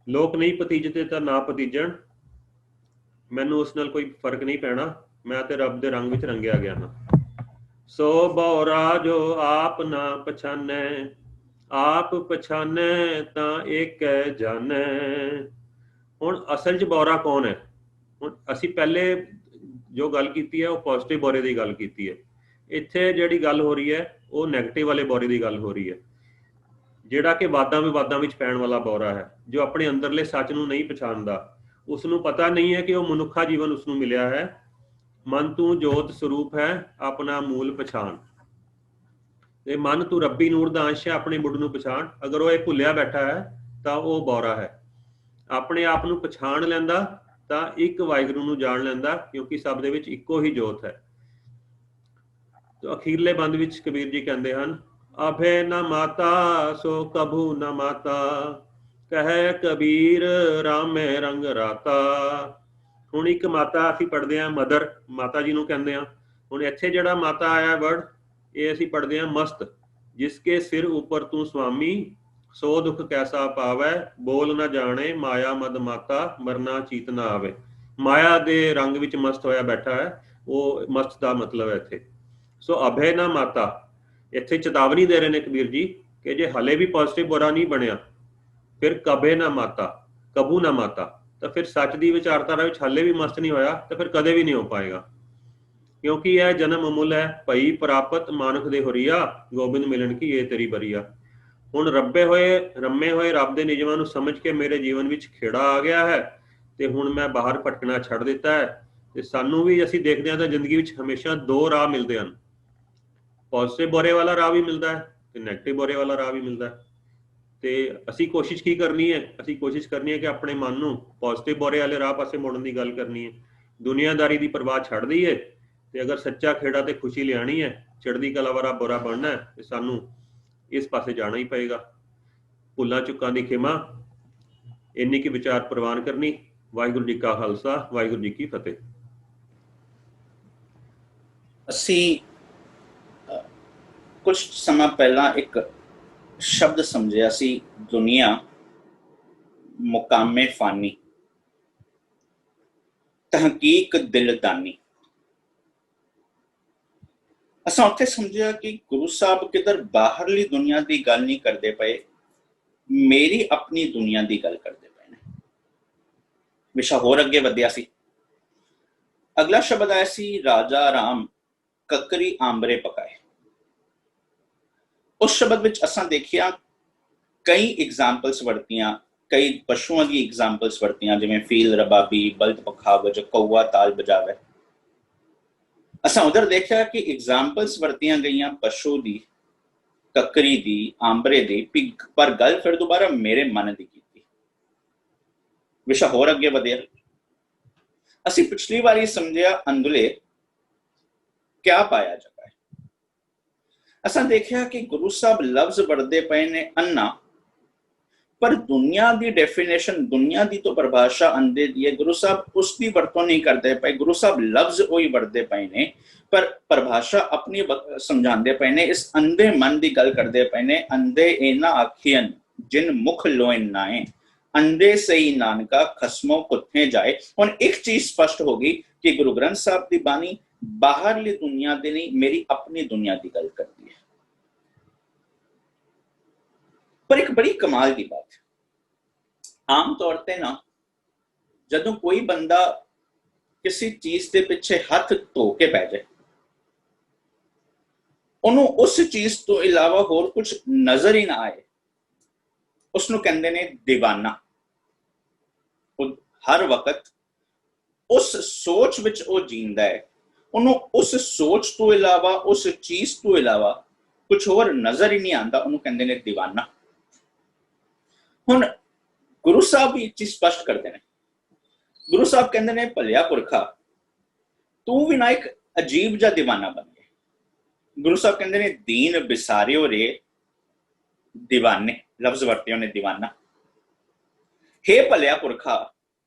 S2: ਲੋਕ ਨਹੀਂ ਭਤੀਜਦੇ ਤਾਂ ਨਾ ਭਤੀਜਣ, ਮੈਨੂੰ ਉਸ ਨਾਲ ਕੋਈ ਫਰਕ ਨਹੀਂ ਪੈਣਾ, ਮੈਂ ਤੇ ਰੱਬ ਦੇ ਰੰਗ ਵਿੱਚ ਰੰਗਿਆ ਗਿਆ ਹਾਂ। ਸੋ ਬਉਰਾ ਜੋ ਆਪ ਨਾ ਪਛਾਨੈ, ਆਪ ਪਛਾਨੈ ਤਾਂ ਏਕੈ ਜਾਣੈ। ਹੁਣ ਅਸਲ 'ਚ ਬੌਰਾ ਕੌਣ ਹੈ? ਹੁਣ ਅਸੀਂ ਪਹਿਲੇ ਜੋ ਗੱਲ ਕੀਤੀ ਹੈ ਉਹ ਪੋਜ਼ਿਟਿਵ ਬੌਰੇ ਦੀ ਗੱਲ ਕੀਤੀ ਹੈ, ਇੱਥੇ ਜਿਹੜੀ ਗੱਲ ਹੋ ਰਹੀ ਹੈ ਉਹ ਨੈਗੇਟਿਵ ਵਾਲੇ ਬੌਰੇ ਦੀ ਗੱਲ ਹੋ ਰਹੀ ਹੈ, ਜਿਹੜਾ ਕਿ ਵਾਦਾਂ ਵਿਵਾਦਾਂ ਵਿੱਚ ਪੈਣ ਵਾਲਾ ਬੌਰਾ ਹੈ, ਜੋ ਆਪਣੇ ਅੰਦਰਲੇ ਸੱਚ ਨੂੰ ਨਹੀਂ ਪਛਾਣਦਾ। ਉਸ ਨੂੰ ਪਤਾ ਨਹੀਂ ਹੈ ਕਿ ਉਹ ਮਨੁੱਖਾ ਜੀਵਨ ਉਸ ਨੂੰ ਮਿਲਿਆ ਹੈ। ਮਨ ਤੂੰ ਜੋਤ ਸਰੂਪ ਹੈ, ਆਪਣਾ ਮੂਲ ਪਛਾਣ। ਤੇ ਮਨ ਤੂੰ ਰੱਬੀ ਨੂਰ ਦਾ ਅੰਸ਼ ਹੈ, ਆਪਣੇ ਮੁੱਢ ਨੂੰ ਪਛਾਣ। ਅਗਰ ਉਹ ਇਹ ਭੁੱਲਿਆ ਬੈਠਾ ਹੈ ਤਾਂ ਉਹ ਬੌਰਾ ਹੈ। ਆਪਣੇ ਆਪ ਨੂੰ ਪਛਾਣ ਲੈਂਦਾ ਤਾਂ ਇੱਕ ਵਾਹਿਗੁਰੂ ਨੂੰ ਜਾਣ ਲੈਂਦਾ, ਕਿਉਂਕਿ ਸਭ ਦੇ ਵਿੱਚ ਇੱਕੋ ਹੀ ਜੋਤ ਹੈ। ਤੇ ਅਖੀਰਲੇ ਬੰਦ ਵਿੱਚ ਕਬੀਰ ਜੀ ਕਹਿੰਦੇ ਹਨ, ਅਭੈ ਨ ਮਾਤਾ ਸੋ ਕਭੂ ਨ ਮਾਤਾ, ਕਹੈ ਕਬੀਰ ਰਾਮੈ ਰੰਗ ਰਾਤਾ। ਹੁਣ ਇੱਕ ਮਾਤਾ ਅਸੀਂ ਪੜ੍ਹਦੇ ਹਾਂ ਮਦਰ, ਮਾਤਾ ਜੀ ਨੂੰ ਕਹਿੰਦੇ ਹਾਂ। ਹੁਣ ਇੱਥੇ ਜਿਹੜਾ ਮਾਤਾ ਆਇਆ ਵਰਡ, ਇਹ ਅਸੀਂ ਪੜ੍ਹਦੇ ਹਾਂ ਮਸਤ। ਜਿਸਕੇ ਸਿਰ ਉੱਪਰ ਤੂੰ ਸੁਆਮੀ, ਸੋ ਦੁੱਖ ਕੈਸਾ ਪਾਵੈ, ਬੋਲ ਨਾ ਜਾਣੇ ਮਾਇਆ ਮਦ ਮਾਤਾ, ਮਰਨਾ ਚੀਤ ਨਾ ਆਵੇ। ਮਾਇਆ ਦੇ ਰੰਗ ਵਿੱਚ ਮਸਤ ਹੋਇਆ ਬੈਠਾ ਹੈ, ਉਹ ਮਸਤ ਦਾ ਮਤਲਬ ਹੈ ਇੱਥੇ। ਸੋ ਅਭੈ ਨਾ ਮਾਤਾ, ਇੱਥੇ ਚੇਤਾਵਨੀ ਦੇ ਰਹੇ ਨੇ ਕਬੀਰ ਜੀ ਕਿ ਜੇ ਹਲੇ ਵੀ ਪੋਜ਼ਿਟਿਵ ਬੁਰਾ ਨਹੀਂ ਬਣਿਆ, ਫਿਰ ਕਭੇ ਨਾ ਮਾਤਾ, ਕਬੂ ਨਾ ਮਾਤਾ, ਤਾਂ ਫਿਰ ਸੱਚ ਦੀ ਵਿਚਾਰਧਾਰਾ ਵਿੱਚ ਹਲੇ ਵੀ ਮਸਤ ਨਹੀਂ ਹੋਇਆ ਤਾਂ ਫਿਰ ਕਦੇ ਵੀ ਨਹੀਂ ਹੋ ਪਾਏਗਾ। ਕਿਉਂਕਿ ਇਹ ਜਨਮ ਅਮੁੱਲ ਹੈ, ਭਈ ਪ੍ਰਾਪਤ ਮਾਨੁਖ ਦੇ ਹੋਰੀਆ, ਗੋਬਿੰਦ ਮਿਲਣ ਕੀ ਇਹ ਤੇਰੀ ਬਰੀਆ। ਹੁਣ ਰੰਮੇ ਹੋਏ ਰੱਬ ਦੇ ਨਿਯਮਾਂ ਨੂੰ ਸਮਝ ਕੇ ਮੇਰੇ ਜੀਵਨ ਵਿੱਚ ਖੇੜਾ ਆ ਗਿਆ ਹੈ, ਤੇ ਹੁਣ ਮੈਂ ਬਾਹਰ ਭਟਕਣਾ ਛੱਡ ਦਿੱਤਾ ਹੈ। ਤੇ ਸਾਨੂੰ ਵੀ ਅਸੀਂ ਦੇਖਦੇ ਹਾਂ ਤਾਂ ਜ਼ਿੰਦਗੀ ਵਿੱਚ ਹਮੇਸ਼ਾ ਦੋ ਰਾਹ ਮਿਲਦੇ ਹਨ, ਪੋਜ਼ਿਟਿਵ ਬੋਰੇ ਵਾਲਾ ਰਾਹ ਵੀ ਮਿਲਦਾ ਹੈ ਤੇ ਨੈਗੇਟਿਵ ਬੋਰੇ ਵਾਲਾ ਰਾਹ ਵੀ ਮਿਲਦਾ ਹੈ। ਤੇ ਅਸੀਂ ਕੋਸ਼ਿਸ਼ ਕੀ ਕਰਨੀ ਹੈ? ਅਸੀਂ ਕੋਸ਼ਿਸ਼ ਕਰਨੀ ਹੈ ਕਿ ਆਪਣੇ ਮਨ ਨੂੰ ਪੋਜ਼ਿਟਿਵ ਬੋਰੇ ਵਾਲੇ ਰਾਹ ਪਾਸੇ ਮੋੜਨ ਦੀ ਗੱਲ ਕਰਨੀ ਹੈ, ਦੁਨੀਆਦਾਰੀ ਦੀ ਪਰਵਾਹ ਛੱਡ ਦਈਏ, ਤੇ ਅਗਰ ਸੱਚਾ ਖੇੜਾ ਤੇ ਖੁਸ਼ੀ ਲਿਆਣੀ ਹੈ, ਚੜ੍ਹਦੀ ਕਲਾ ਵਾਲਾ ਬੁਰਾ ਬਣਨਾ ਹੈ, ਤੇ ਸਾਨੂੰ ਇਸ ਪਾਸੇ ਜਾਣਾ ਹੀ ਪਏਗਾ। ਭੁੱਲਾਂ ਚੁੱਕਾਂ ਦੀ ਖਿਮਾ, ਇੰਨੀ ਕੀ ਵਿਚਾਰ ਪ੍ਰਵਾਨ ਕਰਨੀ। ਵਾਹਿਗੁਰੂ ਜੀ ਕਾ ਖਾਲਸਾ, ਵਾਹਿਗੁਰੂ ਜੀ ਕੀ ਫਤਿਹ।
S3: ਅਸੀਂ ਕੁਝ ਸਮਾਂ ਪਹਿਲਾਂ ਇੱਕ ਸ਼ਬਦ ਸਮਝਿਆ ਸੀ, ਦੁਨੀਆ ਮੁਕਾਮੇ ਫਾਨੀ, ਤਹਕੀਕ ਦਿਲਦਾਨੀ। ਅਸਾਂ ਉੱਥੇ ਸਮਝਿਆ ਕਿ ਗੁਰੂ ਸਾਹਿਬ ਕਿਧਰ ਬਾਹਰਲੀ ਦੁਨੀਆ ਦੀ ਗੱਲ ਨਹੀਂ ਕਰਦੇ ਪਏ, ਮੇਰੀ ਆਪਣੀ ਦੁਨੀਆ ਦੀ ਗੱਲ ਕਰਦੇ ਪਏ ਨੇ। ਵਿਸ਼ਾ ਹੋਰ ਅੱਗੇ ਵਧਿਆ ਸੀ। ਅਗਲਾ ਸ਼ਬਦ ਆਇਆ ਸੀ, ਰਾਜਾ ਰਾਮ ਕੱਕਰੀ ਆਂਬਰੇ ਪਕਾਏ। ਉਸ ਸ਼ਬਦ ਵਿੱਚ ਅਸਾਂ ਦੇਖਿਆ ਕਈ ਐਗਜ਼ਾਮਪਲਸ ਵਰਤੀਆਂ, ਕਈ ਪਸ਼ੂਆਂ ਦੀ ਐਗਜ਼ਾਮਪਲਸ ਵਰਤੀਆਂ, ਜਿਵੇਂ ਫੀਲ ਰਬਾਬੀ, ਬਲਦ ਪਖਾਵਜ, ਕੌਆ ਤਾਲ ਬਜਾਵੇ। ਅਸਾਂ ਉਧਰ ਦੇਖਿਆ ਕਿ ਐਗਜ਼ਾਮਪਲਸ ਵਰਤੀਆਂ ਗਈਆਂ ਪਸ਼ੂ ਦੀ, ਕੱਕਰੀ ਦੀ, ਆਂਬਰੇ ਦੀ, ਪਰ ਗੱਲ ਫਿਰ ਦੁਬਾਰਾ ਮੇਰੇ ਮਨ ਦੀ ਕੀਤੀ। ਵਿਸ਼ਾ ਹੋਰ ਅੱਗੇ ਵਧਿਆ। ਅਸੀਂ ਪਿਛਲੀ ਵਾਰੀ ਸਮਝਿਆ ਅੰਦੁਲੇ ਕਿਆ ਪਾਇਆ ਜਾਂਦਾ ਹੈ। ਅਸਾਂ ਦੇਖਿਆ ਕਿ ਗੁਰੂ ਸਾਹਿਬ ਲਫ਼ਜ਼ ਵਰਤਦੇ ਪਏ ਨੇ ਅੰਨਾ, ਪਰ ਦੁਨੀਆ ਦੀ ਡੈਫੀਨੇਸ਼ਨ, ਦੁਨੀਆ ਦੀ ਤੋਂ ਪਰਿਭਾਸ਼ਾ ਅੰਦੇ ਦੀ ਹੈ, ਗੁਰੂ ਸਾਹਿਬ ਉਸ ਦੀ ਵਰਤੋਂ ਨਹੀਂ ਕਰਦੇ ਪਏ। ਗੁਰੂ ਸਾਹਿਬ ਲਫ਼ਜ਼ ਉਹੀ ਵਰਤਦੇ ਪਏ ਨੇ, ਪਰ ਪਰਿਭਾਸ਼ਾ ਆਪਣੀ ਸਮਝਾਉਂਦੇ ਪਏ ਨੇ। ਇਸ ਅੰਧੇ ਮਨ ਦੀ ਗੱਲ ਕਰਦੇ ਪਏ ਨੇ। ਅੰਧੇ ਇਹਨਾਂ ਆਖੀਆਂ ਜਿਨ ਮੁਖ ਲੋਇਨ ਨਾਏ, ਅੰਧੇ ਸਹੀ ਨਾਨਕਾ ਖਸਮੋਂ ਕੁੱਥੇ ਜਾਏ। ਹੁਣ ਇੱਕ ਚੀਜ਼ ਸਪਸ਼ਟ ਹੋ ਗਈ ਕਿ ਗੁਰੂ ਗ੍ਰੰਥ ਸਾਹਿਬ ਦੀ ਬਾਣੀ ਬਾਹਰਲੀ ਦੁਨੀਆ ਦੀ ਨਹੀਂ, ਮੇਰੀ ਆਪਣੀ ਦੁਨੀਆ ਦੀ ਗੱਲ ਕਰਦੀ ਹੈ। ਪਰ ਇੱਕ ਬੜੀ ਕਮਾਲ ਦੀ ਬਾਤ, ਆਮ ਤੌਰ ਤੇ ਨਾ ਜਦੋਂ ਕੋਈ ਬੰਦਾ ਕਿਸੇ ਚੀਜ਼ ਦੇ ਪਿੱਛੇ ਹੱਥ ਧੋ ਕੇ ਪੈ ਜਾਏ, ਉਹਨੂੰ ਉਸ ਚੀਜ਼ ਤੋਂ ਇਲਾਵਾ ਹੋਰ ਕੁਝ ਨਜ਼ਰ ਹੀ ਨਾ ਆਏ, ਉਸਨੂੰ ਕਹਿੰਦੇ ਨੇ دیਵਾਨਾ। ਉਹ ਹਰ ਵਕਤ ਉਸ ਸੋਚ ਵਿੱਚ ਉਹ ਜੀਂਦਾ ਹੈ, ਉਹਨੂੰ ਉਸ ਸੋਚ ਤੋਂ ਇਲਾਵਾ, ਉਸ ਚੀਜ਼ ਤੋਂ ਇਲਾਵਾ ਕੁਝ ਹੋਰ ਨਜ਼ਰ ਹੀ ਨਹੀਂ ਆਉਂਦਾ, ਉਹਨੂੰ ਕਹਿੰਦੇ ਨੇ دیਵਾਨਾ। ਹੁਣ ਗੁਰੂ ਸਾਹਿਬ ਵੀ ਇੱਕ ਚੀਜ਼ ਸਪਸ਼ਟ ਕਰਦੇ ਨੇ। ਗੁਰੂ ਸਾਹਿਬ ਕਹਿੰਦੇ ਨੇ, ਭਲਿਆ ਪੁਰਖਾ ਤੂੰ ਵੀ ਨਾ ਇੱਕ ਅਜੀਬ ਜਿਹਾ دیਵਾਨਾ ਬਣ ਗਿਆ। ਗੁਰੂ ਸਾਹਿਬ ਕਹਿੰਦੇ ਨੇ, ਦੀਨ ਬਿਸਾਰਿਓ ਰੇ دیਵਾਨੇ, ਲਫ਼ਜ਼ ਵਰਤੇ ਉਹਨੇ دیਵਾਨਾ। ਹੇ ਭਲਿਆ ਪੁਰਖਾ,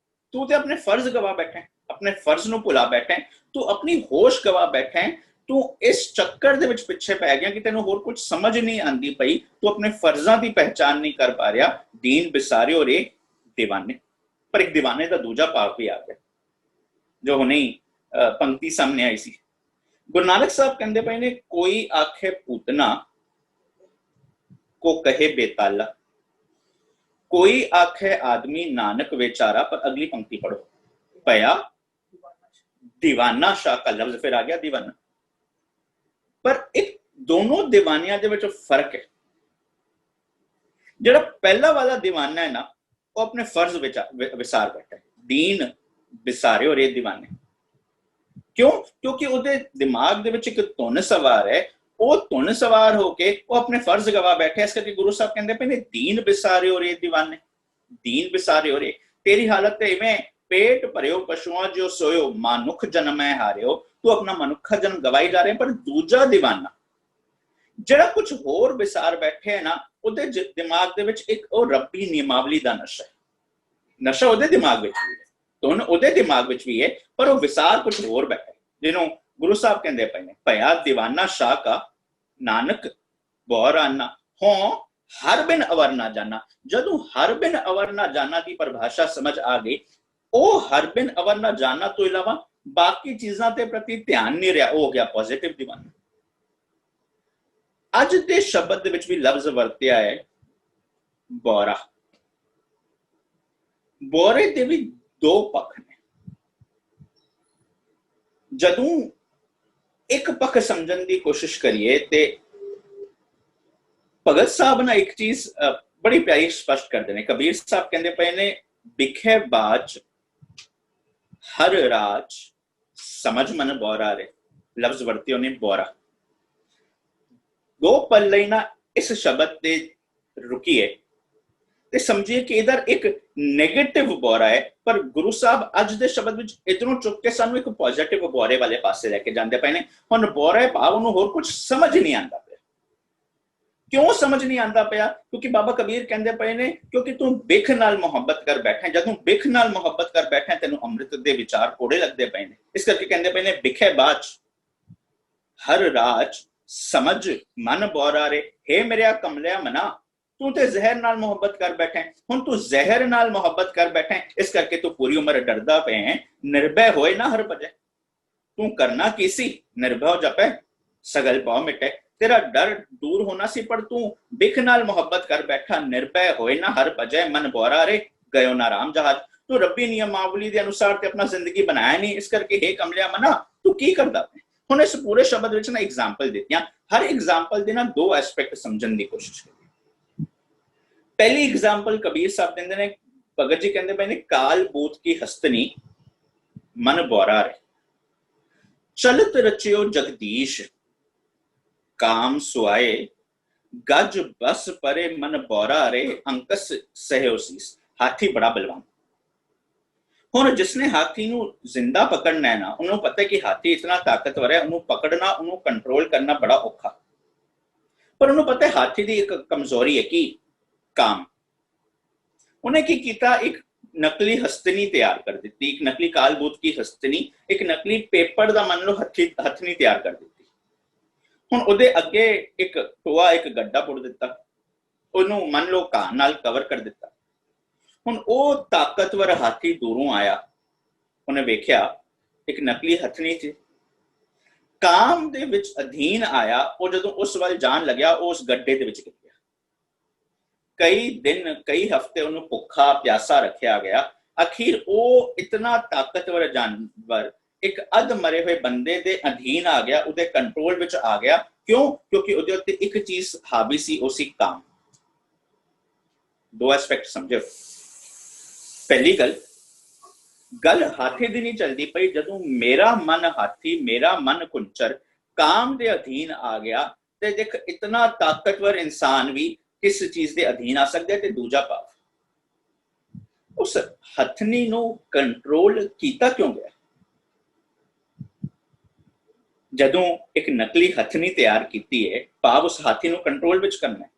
S3: ਤੂੰ ਤੇ ਆਪਣੇ ਫਰਜ਼ ਗਵਾ ਬੈਠਾ, ਆਪਣੇ ਫਰਜ਼ ਨੂੰ ਭੁਲਾ ਬੈਠਾ, ਤੂੰ ਆਪਣੀ ਹੋਸ਼ ਗਵਾ ਬੈਠਾ, ਤੂੰ ਇਸ ਚੱਕਰ ਦੇ ਵਿੱਚ ਪਿੱਛੇ ਪੈ ਗਿਆ ਕਿ ਤੈਨੂੰ ਹੋਰ ਕੁਝ ਸਮਝ ਨਹੀਂ ਆਉਂਦੀ ਪਈ, ਤੂੰ ਆਪਣੇ ਫਰਜ਼ਾਂ ਦੀ ਪਹਿਚਾਨ ਨਹੀਂ ਕਰ ਪਾ ਰਿਹਾ। ਦੀਨ ਬਿਸਾਰਿਓ ਰੇ दीवाने, पर एक दीवाने का दूजा भाव भी आ गया जो हुणे पंक्ति सामने आई सी। गुरु नानक साहब कहते पे ने, कोई आखे पूतना को कहे बेताला, कोई आखे आदमी नानक बेचारा। पर अगली पंक्ति पढ़ो, पया दीवाना शाह का लफ्ज फिर आ गया, दीवाना। पर एक दोनों दीवानियां दे विच फर्क है। जिहड़ा पहला वाला दीवाना है ना, वो अपने फर्ज विसार बैठा है, दीन विसारे और ये दीवाने। क्यों? क्योंकि उहदे दिमाग दे विच एक धुन सवार है, वो धुन सवार होके वो अपने फर्ज गवा बैठे। इस करके गुरु साहब कहते पे ने, दीन विसारे और ये दीवाने, दीन विसारे और तेरी हालत तो इवें, पेट भरियो पशुओं जो सोयो, मानुख जन्म है हारियो। तू अपना मनुखा जन्म गवाई जा रहे। पर दूजा दीवाना जिहड़ा कुछ होर विसार बैठे है ना, उहदे दिमाग दे विच एक ओ रब्बी नियमावली दा नशा है। नशा उहदे दिमाग विच भी है, धुन उहदे दिमाग विच भी है, पर वो विसार कुछ होर बैठा है। जिन्हों गुरु साहब कहते पे ने, भया दीवाना शाह का नानक बौराना हो, हर बिन अवर ना जाना। जदों हर बिन अवर ना जाना की परिभाषा समझ आ गई, ओ हर बिन अवर ना जाना तो इलावा बाकी चीजों के प्रति ध्यान नहीं रहा, हो गया पॉजिटिव दीवाना। अज के शब्द विच भी लफ्ज वरत्या है बौरा। बौरे के भी दो पक्ष ने। जदों एक पक्ष समझने की कोशिश करिए ते भगत साहब ना एक चीज बड़ी प्यारी स्पष्ट करते हैं। कबीर साहब कहते पे ने, बिखे बाज हर राज समझ मन बौरा रे। लफ्ज वरतियो ने बौरा। दो पल लेना इस शब्द से रुकिए ते समझिए कि इधर एक नेगेटिव बौरा है, पर गुरु साहब अज दे शब्द विच इधरों चुक के सानू एक पॉजिटिव बौरे वाले पासे लेके जाते पे ने। हुण बौरा भाव उन्होंने होर कुछ समझ नहीं आता पिया। क्यों समझ नहीं आता पिया? क्योंकि बाबा कबीर कहते पे ने, क्योंकि तू बिख नाल मुहब्बत कर बैठा है। जदों बिख नाल मुहब्बत कर बैठा है, तेनू अमृत दे विचार कोड़े लगते पे ने। इस करके कहते पे ने, बिखे बाज हर राज समझ मन बौरा रे। हे मेरे कमलिया मना, तू ते जहर नाल मुहब्बत कर बैठे है। हुण तू जहर नाल मुहब्बत कर बैठे है, इस करके तू पूरी उम्र डरदा पे है। निर्भय होए ना हर बजे। तू करना की सी, निर्भय हो जपे सगल पाओ मिटे। तेरा डर दूर होना सी, पर तू बिख नाल मुहब्बत कर बैठा। निर्भय होए ना हर बजे, मन बौरा रे गयो ना राम जहाज। तू रब्बी नियमावली के अनुसार ते अपना जिंदगी बनाया नहीं, इस करके हे कमलिया मना तू की करदा पे। हुण इस पूरे शब्द विच ना एग्जाम्पल दित्तियां। हर एग्जाम्पल दे ना दो एस्पेक्ट समझण दी कोशिश करिए। पहली एग्जाम्पल कबीर साहब देंदे ने, भगत जी कहते पे ने, काल बूत की हस्तनी मन बौरा रे। चलत रचियो जगदीश काम सुआए, गज बस परे मन बौरा रे। अंकस सहयो सीस। हाथी बड़ा बलवान। हुण जिसने हाथी नू जिंदा पकड़ना है ना, उन्होंने पता है कि हाथी इतना ताकतवर है, उन्होंने पकड़ना, उन्होंने कंट्रोल करना बड़ा औखा। पर उन्होंने पता है हाथी की एक कमजोरी है कि काम। उन्हें की किया, एक नकली हस्तनी तैयार कर दी। एक नकली कालबूत की हस्तनी, एक नकली पेपर का मान लो हथनी तैयार कर दी। हुण उहदे अगे एक टोआ, एक गड्ढा पुट दिता, उन्होंने मान लो घाह नाल कवर कर दिता। हुण वो ताकतवर हाथी दूरों आया, उन्हें वेख्या एक नकली हथनी च काम दे विच अधीन आया। वो जदों उस वाल जान लग्या, उस गड्ढे दे विच गिर गया। कई दिन कई हफ्ते उन्होंने भुखा प्यासा रखा गया। आखिर वो इतना ताकतवर जानवर एक अध मरे हुए बंदे दे अधीन आ गया, उहदे कंट्रोल विच आ गया। क्यों? क्योंकि उहदे उत्ते एक चीज हावी सी, वो सी काम। दो एस्पेक्ट समझो। पहली गल हाथी दी नहीं चलती पई। जदों मेरा मन हाथी, मेरा मन कुंचर काम दे अधीन आ गया, ते देख इतना ताकतवर इंसान भी किस चीज के अधीन आ सकता है। दूजा भाव, उस हथनी नू कंट्रोल किया क्यों गया? जदों एक नकली हथनी तैयार की है, भाव उस हाथी नू कंट्रोल विच करना है,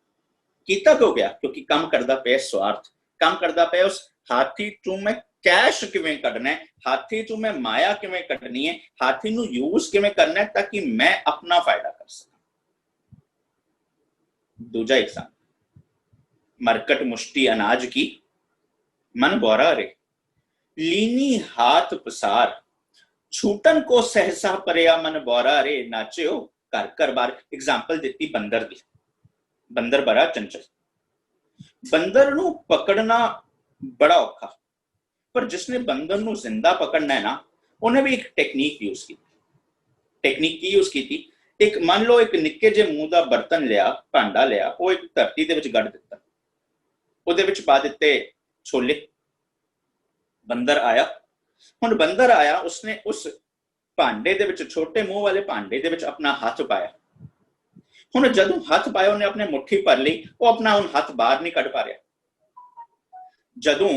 S3: किया क्यों गया? क्योंकि काम करता पे स्वार्थ, काम करता पे उस हाथी चू मैं कैश किवें कढना है, हाथी चू मैं माया किवें कढनी है, हाथी नू यूज किवें करना है ताकि मैं अपना फायदा कर सका। दूजा एग्जाम्पल, मरकट मुष्टि अनाज की मन बौरा रे लीनी हाथ पसार छूटन को सहसा परया मन बौरा रे नाचियो कर कर बार। एग्जाम्पल दिती बंदर दी। बंदर बड़ा चंचल, बंदर नू पकड़ना बड़ा औखा, पर जिसने बंदर नू जिंदा पकड़ना है ना, उन्हें भी एक टेक्निक यूज की। टेक्निक की यूज की थी, एक मान लो एक निक्के जे मूंह दा बर्तन लिया, भांडा लिया, वो एक धरती दे विच गड़ दिता, ਉਹਦੇ ਵਿੱਚ ਪਾ ਦਿੱਤੇ छोले। बंदर आया, ਹੁਣ बंदर आया, उसने उस भांडे ਦੇ ਵਿੱਚ छोटे मुंह वाले भांडे ਦੇ ਵਿੱਚ अपना हाथ पाया। ਹੁਣ ਜਦੋਂ ਹੱਥ ਪਾਇਆ ਉਹਨੇ ਆਪਣੇ ਮੁੱਠੀ ਭਰ ਲਈ, ਉਹ ਆਪਣਾ ਹੁਣ ਹੱਥ ਬਾਹਰ ਨਹੀਂ ਕੱਢ ਪਾ ਰਿਹਾ। ਜਦੋਂ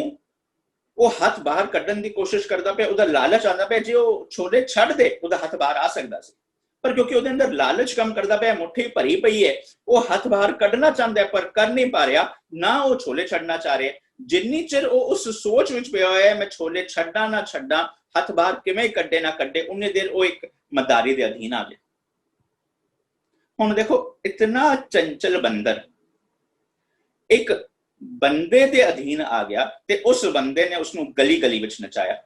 S3: ਉਹ ਹੱਥ ਬਾਹਰ ਕੱਢਣ ਦੀ ਕੋਸ਼ਿਸ਼ ਕਰਦਾ ਪਿਆ, ਉਹਦਾ ਲਾਲਚ ਆਉਂਦਾ ਪਿਆ, ਜੇ ਉਹ ਛੋਲੇ ਛੱਡ ਦੇ ਉਹਦਾ ਹੱਥ ਬਾਹਰ ਆ ਸਕਦਾ ਸੀ, ਪਰ ਕਿਉਂਕਿ ਉਹਦੇ ਅੰਦਰ ਲਾਲਚ ਕੰਮ ਕਰਦਾ ਪਿਆ, ਮੁੱਠੀ ਭਰੀ ਪਈ ਹੈ, ਉਹ ਹੱਥ ਬਾਹਰ ਕੱਢਣਾ ਚਾਹੁੰਦਾ ਹੈ ਪਰ ਕਰ ਨਹੀਂ ਪਾ ਰਿਹਾ, ਨਾ ਉਹ ਛੋਲੇ ਛੱਡਣਾ ਚਾਹ ਰਿਹਾ। ਜਿੰਨੀ ਚਿਰ ਉਹ ਉਸ ਸੋਚ ਵਿੱਚ ਪਿਆ ਹੋਇਆ ਮੈਂ ਛੋਲੇ ਛੱਡਾਂ ਨਾ ਛੱਡਾਂ, ਹੱਥ ਬਾਹਰ ਕਿਵੇਂ ਕੱਢੇ ਨਾ ਕੱਢੇ, ਉਨੀ ਦੇਰ ਉਹ ਇੱਕ ਮਦਾਰੀ ਦੇ ਅਧੀਨ ਆ ਗਿਆ। ਹੁਣ ਦੇਖੋ, ਇਤਨਾ ਚੰਚਲ ਬੰਦਰ ਇੱਕ ਬੰਦੇ ਦੇ ਅਧੀਨ ਆ ਗਿਆ ਤੇ ਉਸ ਬੰਦੇ ਨੇ ਉਸਨੂੰ ਗਲੀ ਗਲੀ ਵਿੱਚ ਨਚਾਇਆ।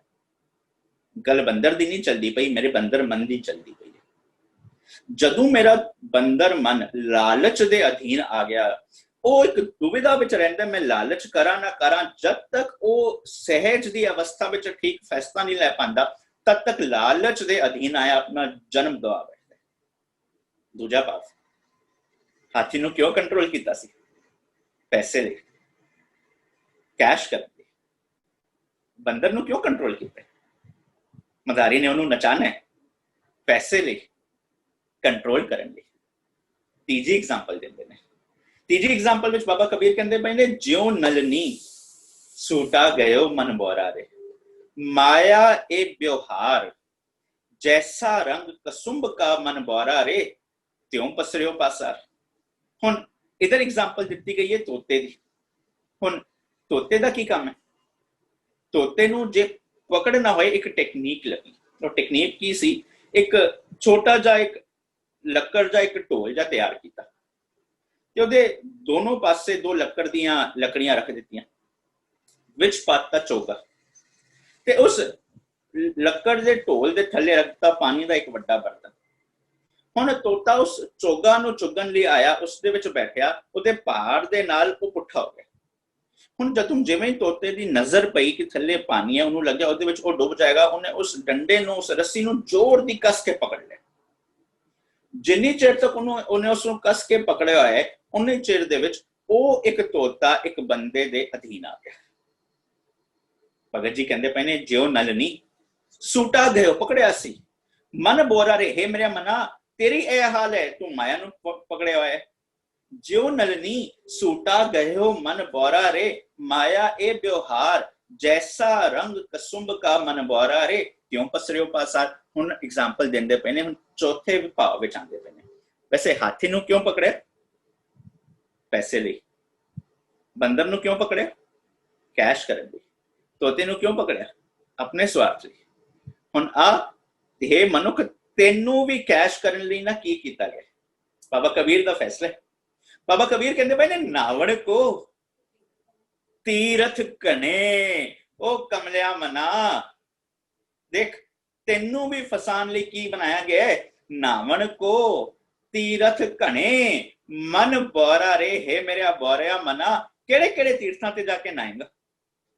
S3: ਗੱਲ ਬੰਦਰ ਦੀ ਨਹੀਂ ਚੱਲਦੀ ਪਈ, ਮੇਰੇ ਬੰਦਰ ਮਨ ਦੀ ਚੱਲਦੀ ਪਈ। ਜਦੋਂ ਮੇਰਾ ਬੰਦਰ ਮਨ ਲਾਲਚ ਦੇ ਅਧੀਨ ਆ ਗਿਆ, ਉਹ ਇੱਕ ਦੁਵਿਧਾ ਵਿੱਚ ਰਹਿੰਦਾ, ਮੈਂ ਲਾਲਚ ਕਰਾਂ ਨਾ ਕਰਾਂ। ਜਦ ਤੱਕ ਉਹ ਸਹਿਜ ਦੀ ਅਵਸਥਾ ਵਿੱਚ ਠੀਕ ਫੈਸਲਾ ਨਹੀਂ ਲੈ ਪਾਉਂਦਾ, ਤਦ ਤੱਕ ਲਾਲਚ ਦੇ ਅਧੀਨ ਆਇਆ ਆਪਣਾ ਜਨਮ ਗਵਾ ਬੈਠਦਾ। ਦੂਜਾ ਭਾਵ, ਹਾਥੀ ਨੂੰ ਕਿਉਂ ਕੰਟਰੋਲ ਕੀਤਾ ਸੀ? ਪੈਸੇ ਲਈ, ਕੈਸ਼ ਕਰਕੇ। ਬੰਦਰ ਨੂੰ ਕਿਉਂ ਕੰਟਰੋਲ ਕੀਤਾ? ਮਦਾਰੀ ਨੇ ਉਹਨੂੰ ਨਚਾਣਾ ਹੈ, ਪੈਸੇ ਲਈ, ਕੰਟਰੋਲ ਕਰਨ ਲਈ। ਤੀਜੀ ਐਗਜ਼ਾਮਪਲ ਦਿੰਦੇ ਨੇ। ਤੀਜੀ ਐਗਜ਼ਾਮਪਲ ਵਿੱਚ ਬਾਬਾ ਕਬੀਰ ਕਹਿੰਦੇ ਪਏ ਨੇ, ਜਿਉ ਨਲਨੀ ਸੂਟਾ ਗਇਓ ਮਨ ਬੋਰਾ ਰੇ, ਮਾਇਆ ਇਹ ਵਿਵਹਾਰ, ਜੈਸਾ ਰੰਗ ਕਸੁੰਭ ਕਾ ਮਨ ਬੋਰਾ ਰੇ, ਤਿਉ ਪਸਰਿਓ ਪਾਸਾਰ। ਹੁਣ ਇਧਰ ਐਗਜ਼ਾਮਪਲ ਦਿੱਤੀ ਗਈ ਹੈ ਤੋਤੇ ਦੀ। ਹੁਣ ਤੋਤੇ ਦਾ ਕੀ ਕੰਮ ਹੈ? ਤੋਤੇ ਨੂੰ ਜੇ ਪਕੜਨਾ ਹੋਏ, ਇੱਕ ਟੈਕਨੀਕ ਲੱਗੀ। ਉਹ ਟੈਕਨੀਕ ਕੀ ਸੀ? ਇੱਕ ਛੋਟਾ ਜਿਹਾ ਇੱਕ ਲੱਕੜ ਦਾ ਇੱਕ ਢੋਲ ਜਿਹਾ ਤਿਆਰ ਕੀਤਾ ਤੇ ਉਹਦੇ ਦੋਨੋਂ ਪਾਸੇ ਦੋ ਲੱਕੜ ਦੀਆਂ ਲੱਕੜੀਆਂ ਰੱਖ ਦਿੱਤੀਆਂ, ਵਿੱਚ ਪਾਤਾ ਚੋਗਾ, ਤੇ ਉਸ ਲੱਕੜ ਦੇ ਢੋਲ ਦੇ ਥੱਲੇ ਰੱਖਤਾ ਪਾਣੀ ਦਾ ਇੱਕ ਵੱਡਾ ਬਰਤਨ। ਹੁਣ ਤੋਤਾ ਉਸ ਚੋਗਾ ਨੂੰ ਚੁਗਣ ਲਈ ਆਇਆ, ਉਸ ਦੇ ਵਿੱਚ ਬੈਠਿਆ, ਉਹਦੇ ਭਾਰ ਦੇ ਨਾਲ ਉਹ ਪੁੱਠਾ ਹੋ ਗਿਆ। ਹੁਣ ਜਦੋਂ ਜਿਵੇਂ ਹੀ ਤੋਤੇ ਦੀ ਨਜ਼ਰ ਪਈ ਕਿ ਥੱਲੇ ਪਾਣੀ ਹੈ, ਉਹਨੂੰ ਲੱਗਿਆ ਉਹਦੇ ਵਿੱਚ ਉਹ ਡੁੱਬ ਜਾਏਗਾ, ਉਹਨੇ ਉਸ ਡੰਡੇ ਨੂੰ, ਉਸ ਰੱਸੀ ਨੂੰ ਜ਼ੋਰ ਦੀ ਕੱਸ ਕੇ ਪਕੜ ਲਿਆ। ਜਿੰਨੀ ਚਿਰ ਤੱਕ ਉਹਨੇ ਉਸ ਨੂੰ ਕੱਸ ਕੇ ਪਕੜਿਆ ਹੋਇਆ, ਉਨੇ ਚਿਰ ਦੇ ਵਿੱਚ ਉਹ ਇੱਕ ਤੋਤਾ ਇੱਕ ਬੰਦੇ ਦੇ ਅਧੀਨ ਆ ਗਿਆ। ਭਗਤ ਜੀ ਕਹਿੰਦੇ ਪਏ ਨੇ, ਜਿਉ ਨਲਨੀ ਸੂਟਾ ਗਇਓ, ਪਕੜਿਆ ਸੀ, ਮਨ ਬੋਰਾ ਰੇ, ਹੇ ਮੇਰੇ ਮਨਾ ਤੇਰੀ ਇਹ ਹਾਲ ਹੈ, ਤੂੰ ਮਾਇਆ ਨੂੰ ਪਕੜਿਆ ਹੋਇਆ ਹੈ। ਜਿਉ ਨਲਨੀ ਸੂਟਾ ਗਇਓ ਮਨ ਬੋਰਾ ਰੇ, ਮਾਇਆ ਇਹ ਵਿਵਹਾਰ, ਜੈਸਾ ਰੰਗ ਕਸੁੰਭ ਕਾ ਮਨ ਬੋਰਾ ਰੇ, ਤਿਉ ਪਸਰਿਓ ਪਾਸਾਰ। ਹੁਣ ਐਗਜ਼ਾਮਪਲ ਦਿੰਦੇ ਪਏ ਨੇ। ਹੁਣ ਚੌਥੇ ਵਿਭਾਗ ਵਿੱਚ ਆਉਂਦੇ ਪਏ ਨੇ। ਵੈਸੇ ਹਾਥੀ ਨੂੰ ਕਿਉਂ ਪਕੜਿਆ? ਪੈਸੇ ਲਈ। ਬੰਦਰ ਨੂੰ ਕਿਉਂ ਪਕੜਿਆ? ਕੈਸ਼ ਕਰਨ ਲਈ। ਤੋਤੇ ਨੂੰ ਕਿਉਂ ਪਕੜਿਆ? ਆਪਣੇ ਸਵਾਰਥ ਲਈ। ਹੁਣ ਇਹ ਮਨੁੱਖ, ਤੈਨੂੰ ਵੀ ਕੈਸ਼ ਕਰਨ ਲਈ ਨਾ ਕੀ ਕੀਤਾ ਗਿਆ? ਬਾਬਾ ਕਬੀਰ ਦਾ ਫੈਸਲਾ। ਬਾਬਾ ਕਬੀਰ ਕਹਿੰਦੇ ਪਏ ਨੇ, ਨਾਵਣ ਕੋ ਤੀਰਥ ਘਣੇ, ਉਹ ਕਮਲਿਆ ਮਨਾ। ਦੇਖ, ਤੈਨੂੰ ਵੀ ਫਸਾਣ ਲਈ ਕੀ ਬਣਾਇਆ ਗਿਆ? ਨਾਵਣ ਕੋ ਤੀਰਥ ਘਣੇ ਮਨ ਬੋਰਾ ਰੇ, ਹੈ ਮੇਰੇ ਬੋਰਿਆ ਮਨਾ। ਕਿਹੜੇ ਕਿਹੜੇ ਤੀਰਥਾਂ ਤੇ ਜਾ ਕੇ ਨਾਏਗਾ?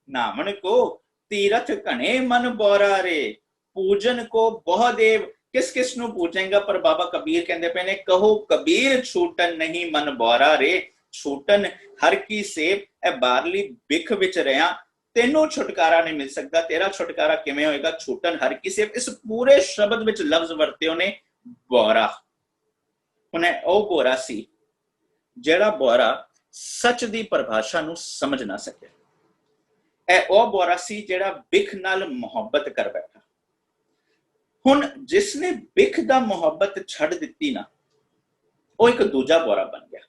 S3: ਨਾਵਣ ਕੋ ਤੀਰਥ ਘਣੇ ਮਨ ਬੋਰਾ ਰੇ, ਪੂਜਨ ਕੋ ਬਹੁ ਦੇਵ। ਕਿਸ ਕਿਸ ਨੂੰ ਪੂਜੇਗਾ? ਪਰ ਬਾਬਾ ਕਬੀਰ ਕਹਿੰਦੇ ਪਏ ਨੇ, ਕਹੋ ਕਬੀਰ ਛੂਟਨ ਨਹੀਂ ਮਨ ਬੋਰਾ ਰੇ, ਛੂਟਨ ਹਰ ਕੀ ਸੇਵ। ਇਹ ਬਾਹਰਲੀ ਬਿਖ ਵਿੱਚ ਰਿਹਾ, ਤੈਨੂੰ ਛੁਟਕਾਰਾ ਨਹੀਂ ਮਿਲ ਸਕਦਾ। ਤੇਰਾ ਛੁਟਕਾਰਾ ਕਿਵੇਂ ਹੋਏਗਾ? ਛੂਟਨ ਹਰ ਕੀ ਸੇਵ। ਇਸ ਪੂਰੇ ਸ਼ਬਦ ਵਿੱਚ ਲਫ਼ਜ਼ ਵਰਤੇ ਉਹਨੇ ਬੋਰਾ। ਉਹਨੇ ਉਹ ਬੋਰਾ ਸੀ ਜਿਹੜਾ ਬੋਰਾ ਸੱਚ ਦੀ ਪਰਿਭਾਸ਼ਾ ਨੂੰ ਸਮਝ ਨਾ ਸਕਿਆ। ਇਹ ਉਹ ਬੋਰਾ ਸੀ ਜਿਹੜਾ ਬਿਖ ਨਾਲ ਮੁਹੱਬਤ ਕਰ ਬੈਠਾ। ਹੁਣ ਜਿਸਨੇ ਬਿਖ ਦਾ ਮੁਹੱਬਤ ਛੱਡ ਦਿੱਤੀ ਨਾ, ਉਹ ਇੱਕ ਦੂਜਾ ਬੋਰਾ ਬਣ ਗਿਆ।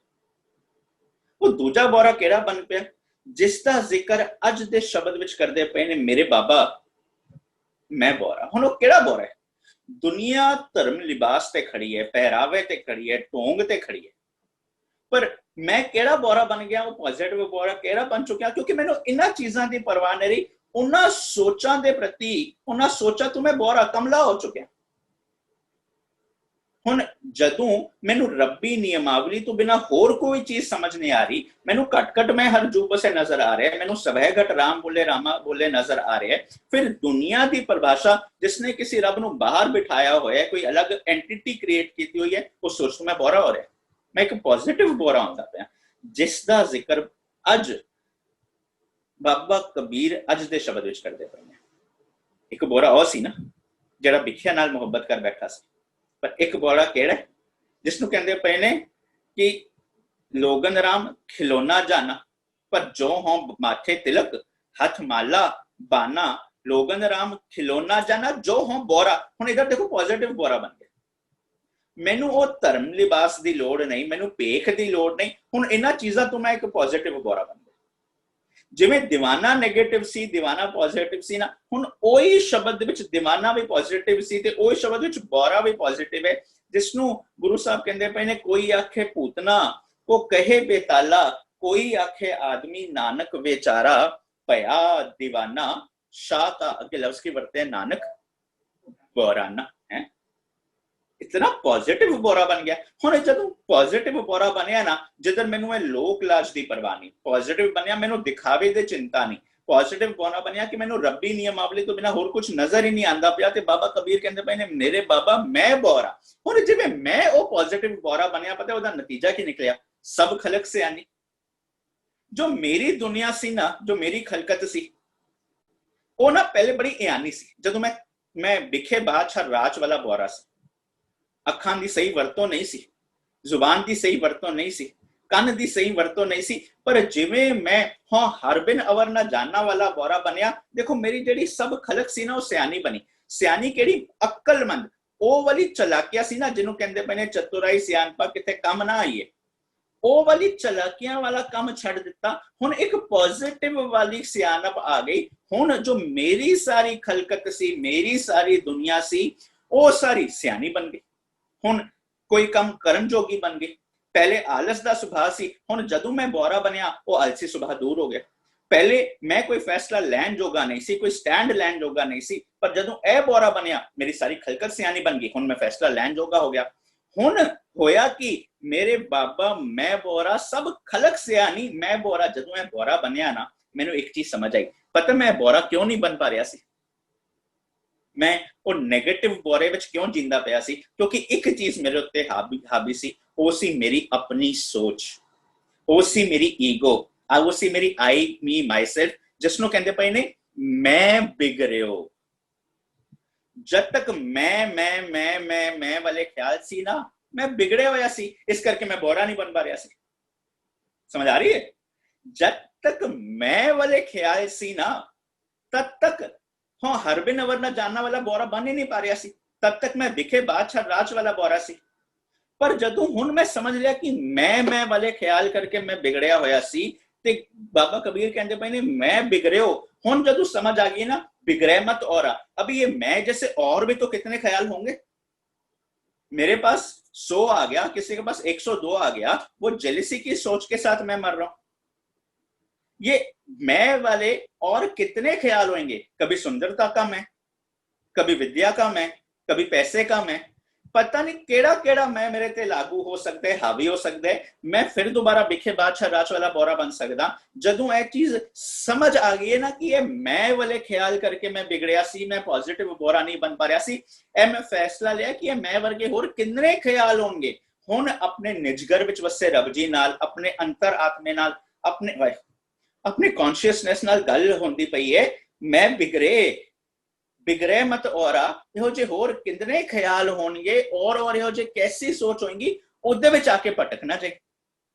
S3: ਉਹ ਦੂਜਾ ਬੋਰਾ ਕਿਹੜਾ ਬਣ ਪਿਆ? ਜਿਸ ਦਾ ਜ਼ਿਕਰ ਅੱਜ ਦੇ ਸ਼ਬਦ ਵਿੱਚ ਕਰਦੇ ਪਏ ਨੇ, ਮੇਰੇ ਬਾਬਾ ਮੈਂ ਬੋਰਾ। ਹੁਣ ਉਹ ਕਿਹੜਾ ਬੋਰਾ ਹੈ? ਦੁਨੀਆ ਧਰਮ ਲਿਬਾਸ ਤੇ ਖੜੀ ਹੈ, ਪਹਿਰਾਵੇ ਤੇ ਖੜੀ ਹੈ, ਢੋਂਗ ਤੇ ਖੜੀ ਹੈ, पर मैं केड़ा बोरा बन गया, वो पॉजिटिव बोरा केड़ा बन चुकिया, क्योंकि मैंने इन्हां चीजां दी परवाह नहीं रही, उन्हां सोचां दे प्रति, उन्हां सोचा तो मैं बोरा कमला हो चुकिया। ਹੁਣ ਜਦੋਂ ਮੈਨੂੰ ਰੱਬੀ ਨਿਯਮਾਵਲੀ ਤੋਂ ਬਿਨਾ ਹੋਰ ਕੋਈ ਚੀਜ਼ ਸਮਝ ਨਹੀਂ ਆ ਰਹੀ, ਮੈਨੂੰ ਘਟ ਮੈਂ ਹਰਜੂਬ ਸੇ ਨਜ਼ਰ ਆ ਰਿਹਾ, ਮੈਨੂੰ ਸਭੈ ਘਟ ਰਾਮ ਬੋਲੇ ਰਾਮਾ ਬੋਲੇ ਨਜ਼ਰ ਆ ਰਿਹਾ, ਫਿਰ ਦੁਨੀਆ ਦੀ ਪਰਿਭਾਸ਼ਾ ਜਿਸਨੇ ਕਿਸੇ ਰੱਬ ਨੂੰ ਬਾਹਰ ਬਿਠਾਇਆ ਹੋਇਆ, ਕੋਈ ਅਲੱਗ ਐਂਟੀਟੀ ਕ੍ਰੀਏਟ ਕੀਤੀ ਹੋਈ ਹੈ, ਉਹ ਸੋਚ ਤੋਂ ਮੈਂ ਬੋਰਾ ਹੋ ਰਿਹਾ, ਮੈਂ ਇੱਕ ਪੋਜ਼ਿਟਿਵ ਬੋਰਾ ਹੁੰਦਾ ਪਿਆ, ਜਿਸ ਦਾ ਜ਼ਿਕਰ ਅੱਜ ਬਾਬਾ ਕਬੀਰ ਅੱਜ ਦੇ ਸ਼ਬਦ ਵਿੱਚ ਕਰਦੇ ਪਏ ਨੇ। ਇੱਕ ਬੋਰਾ ਉਹ ਸੀ ਨਾ ਜਿਹੜਾ ਵਿਖਿਆ ਨਾਲ ਮੁਹੱਬਤ ਕਰ ਬੈਠਾ ਸੀ, ਪਰ ਇੱਕ ਬੋਰਾ ਕਿਹੜਾ ਜਿਸਨੂੰ ਕਹਿੰਦੇ ਪਏ ਨੇ ਕਿ ਲੋਗਨ ਰਾਮ ਖਿਲੋਨਾ ਜਾਨਾ, ਪਰ ਜੋ ਹੋਂ ਮਾਥੇ ਤਿਲਕ ਹੱਥ ਮਾਲਾ ਬਾਨਾ, ਲੋਗਨ ਰਾਮ ਖਿਲੋਨਾ ਜਾਨਾ ਜੋ ਹੋਂ ਬੋਰਾ। ਹੁਣ ਇਧਰ ਦੇਖੋ ਪੋਜ਼ਿਟਿਵ ਬੋਰਾ ਬਣ ਗਿਆ, ਮੈਨੂੰ ਉਹ ਧਰਮ ਲਿਬਾਸ ਦੀ ਲੋੜ ਨਹੀਂ, ਮੈਨੂੰ ਭੇਖ ਦੀ ਲੋੜ ਨਹੀਂ, ਹੁਣ ਇਹਨਾਂ ਚੀਜ਼ਾਂ ਤੋਂ ਮੈਂ ਇੱਕ ਪੋਜ਼ਿਟਿਵ ਬੋਰਾ ਬਣ ਗਿਆ। ਜਿਵੇਂ ਦੀਵਾਨਾ ਨੈਗੇਟਿਵ ਸੀ, ਦੀਵਾਨਾ ਪੋਜ਼ਿਟਿਵ ਸੀ ਨਾ, ਹੁਣ ਉਹੀ ਸ਼ਬਦ ਵਿੱਚ ਦੀਵਾਨਾ ਵੀ ਪੋਜ਼ਿਟਿਵ ਸੀ ਤੇ ਉਹੀ ਸ਼ਬਦ ਵਿੱਚ ਬੋਰਾ ਵੀ ਪੋਜ਼ਿਟਿਵ ਹੈ, ਜਿਸ ਨੂੰ ਗੁਰੂ ਸਾਹਿਬ ਕਹਿੰਦੇ ਪਏ ਨੇ ਕੋਈ ਆਖੇ ਪੂਤਨਾ ਕੋ ਕਹੇ ਬੇਤਾਲਾ, ਕੋਈ ਆਖੇ ਆਦਮੀ ਨਾਨਕ ਵਿਚਾਰਾ, ਭਇਆ ਦੀਵਾਨਾ ਸ਼ਾਹ ਦਾ ਅੱਗੇ ਲਫ਼ਜ਼ ਕੀ ਵਰਤੇ ਨਾਨਕ ਬੋਰਾਨਾ ਹੈ। इतना पॉजिटिव बोरा बन गया। हुण जदों पॉजिटिव बोरा बनिया ना, जिधर मैनू लोक लाज की परवाह नहीं, पॉजिटिव बनया मैनू दिखावे की चिंता नहीं, पॉजिटिव बोरा बनया कि मैनू रब्बी नियमावली तो बिना होर कुछ नजर ही नहीं आंदा पिया, ते बाबा कबीर कहंदे पए ने मेरे बाबा मैं बोरा। हुण जिवें मैं वो पॉजिटिव बोरा बनया, पता ओहदा नतीजा की निकलिया, सब खलक से आनी जो मेरी दुनिया सी ना, जो मेरी खलकत सी, वो ना पहले बड़ी इयानी सी। जदों मैं विखे बादशाह राज वाला बोरा सी, ਅੱਖਾਂ ਦੀ ਸਹੀ ਵਰਤੋਂ ਨਹੀਂ ਸੀ, ਜ਼ੁਬਾਨ ਦੀ ਸਹੀ ਵਰਤੋਂ ਨਹੀਂ ਸੀ, ਕੰਨ ਦੀ ਸਹੀ ਵਰਤੋਂ ਨਹੀਂ ਸੀ, ਪਰ ਜਿਵੇਂ ਮੈਂ ਹਾਂ ਹਰ ਬਿਨ ਅਵਰ ਨਾ ਜਾਨਣਾ ਵਾਲਾ ਬੋਰਾ ਬਣਿਆ, ਦੇਖੋ ਮੇਰੀ ਜਿਹੜੀ ਸਭ ਖਲਕ ਸੀ ਨਾ ਉਹ ਸਿਆਣੀ ਬਣੀ। ਸਿਆਣੀ ਕਿਹੜੀ? ਅਕਲਮੰਦ, ਉਹ ਵਾਲੀ ਚਲਾਕੀਆਂ ਸੀ ਨਾ ਜਿਹਨੂੰ ਕਹਿੰਦੇ ਪਏ ਨੇ ਚਤੁਰਾਈ ਸਿਆਣਪਾ ਕਿਤੇ ਕੰਮ ਨਾ ਆਈਏ, ਉਹ ਵਾਲੀ ਚਲਾਕੀਆਂ ਵਾਲਾ ਕੰਮ ਛੱਡ ਦਿੱਤਾ। ਹੁਣ ਇੱਕ ਪੋਜ਼ਿਟਿਵ ਵਾਲੀ ਸਿਆਣਪ ਆ ਗਈ। ਹੁਣ ਜੋ ਮੇਰੀ ਸਾਰੀ ਖਲਕਤ ਸੀ, ਮੇਰੀ ਸਾਰੀ ਦੁਨੀਆ ਸੀ, ਉਹ ਸਾਰੀ ਸਿਆਣੀ ਬਣ ਗਈ। ਹੁਣ ਕੋਈ ਕੰਮ ਕਰਨ ਜੋਗੀ ਬਣ ਗਈ। ਪਹਿਲੇ ਆਲਸ ਦਾ ਸੁਭਾਅ ਸੀ, ਹੁਣ ਜਦੋਂ ਮੈਂ ਬੋਰਾ ਬਣਿਆ ਉਹ ਆਲਸੀ ਸੁਭਾਅ ਦੂਰ ਹੋ ਗਿਆ। ਪਹਿਲੇ ਮੈਂ ਕੋਈ ਫੈਸਲਾ ਲੈਣ ਜੋਗਾ ਨਹੀਂ ਸੀ, ਕੋਈ ਸਟੈਂਡ ਲੈਣ ਜੋਗਾ ਨਹੀਂ ਸੀ, ਪਰ ਜਦੋਂ ਇਹ ਬੋਰਾ ਬਣਿਆ ਮੇਰੀ ਸਾਰੀ ਖਲਕਤ ਸਿਆਣੀ ਬਣ ਗਈ, ਹੁਣ ਮੈਂ ਫੈਸਲਾ ਲੈਣ ਜੋਗਾ ਹੋ ਗਿਆ। ਹੁਣ ਹੋਇਆ ਕਿ ਮੇਰੇ ਬਾਬਾ ਮੈਂ ਬੋਰਾ ਸਭ ਖਲਕ ਸਿਆਣੀ ਮੈਂ ਬੋਰਾ। ਜਦੋਂ ਇਹ ਬੋਰਾ ਬਣਿਆ ਨਾ, ਮੈਨੂੰ ਇੱਕ ਚੀਜ਼ ਸਮਝ ਆਈ, ਪਤਾ ਮੈਂ ਬੋਰਾ ਕਿਉਂ ਨਹੀਂ ਬਣ ਪਾ ਰਿਹਾ ਸੀ, ਮੈਂ ਉਹ ਨੈਗੇਟਿਵ ਬੋਰੇ ਵਿੱਚ ਕਿਉਂ ਜਿੰਦਾ ਪਿਆ ਸੀ? ਕਿਉਂਕਿ ਇੱਕ ਚੀਜ਼ ਮੇਰੇ ਉੱਤੇ ਹਾਵੀ ਸੀ, ਉਹ ਸੀ ਮੇਰੀ ਆਪਣੀ ਸੋਚ, ਉਹ ਸੀ ਮੇਰੀ ਈਗੋ, ਉਹ ਸੀ ਮੇਰੀ ਆਈ ਮੀ ਮਾਈਸੈਲਫ, ਜਿਸ ਨੂੰ ਕਹਿੰਦੇ ਪਏ ਨੇ ਮੈਂ ਬਿਗੜਿਓ। ਜਦ ਤੱਕ ਮੈਂ ਵਾਲੇ ਖਿਆਲ ਸੀ ਨਾ, ਮੈਂ ਬਿਗੜਿਆ ਹੋਇਆ ਸੀ, ਇਸ ਕਰਕੇ ਮੈਂ ਬੋਰਾ ਨਹੀਂ ਬਣ ਪਾ ਰਿਹਾ ਸੀ। ਸਮਝ ਆ ਰਹੀ ਹੈ? ਜਦ ਤੱਕ ਮੈਂ ਵਾਲੇ ਖਿਆਲ ਸੀ ਨਾ, ਤਦ ਤੱਕ हाँ हर बिन अवर ना जानना वाला बोरा बन ही नहीं पा रहा सी, तब तक मैं विखे बादशाह राज वाला बोरा सी। पर जदों हुण मैं समझ लिया कि मैं वाले ख्याल करके मैं बिगड़िया होया सी, ते बाबा कबीर कहते पे ने मैं बिगड़ियो। हुण जदों समझ आ गई ना, बिगड़े मत और अभी ये मैं जैसे और भी तो कितने ख्याल होंगे। मेरे पास 100 आ गया, किसी के पास 102 आ गया, वो जेलिसी की सोच के साथ मैं मर रहा हूं। ये मैं वाले और कितने ख्याल होंगे? कभी सुंदरता का मैं, कभी विद्या का मैं, कभी पैसे का मैं, पता नहीं केड़ा केड़ा मैं मेरे ते लागू हो सकता है, हावी हो सकता है। मैं फिर दोबारा विखे बादशाह राज वाला बोरा बन सकदा। जदों यह चीज समझ आ गई है ना कि ये मैं वाले ख्याल करके मैं बिगड़िया सी, मैं पॉजिटिव बोरा नहीं बन पा रहा सी, ए मैं फैसला लिया कि मैं वर्गे होर कितने ख्याल होंगे। हुण अपने निजगर विच वसे रब जी नाल, अपने अंतर आत्मे नाल, अपने कॉन्शियसनेस नाल गल होंदी पई है, मैं बिगड़े मत और इहो जे होर कितने ख्याल होणगे और इहो जे कैसी सोच होएगी, उहदे विच आके भटकना चाहिए।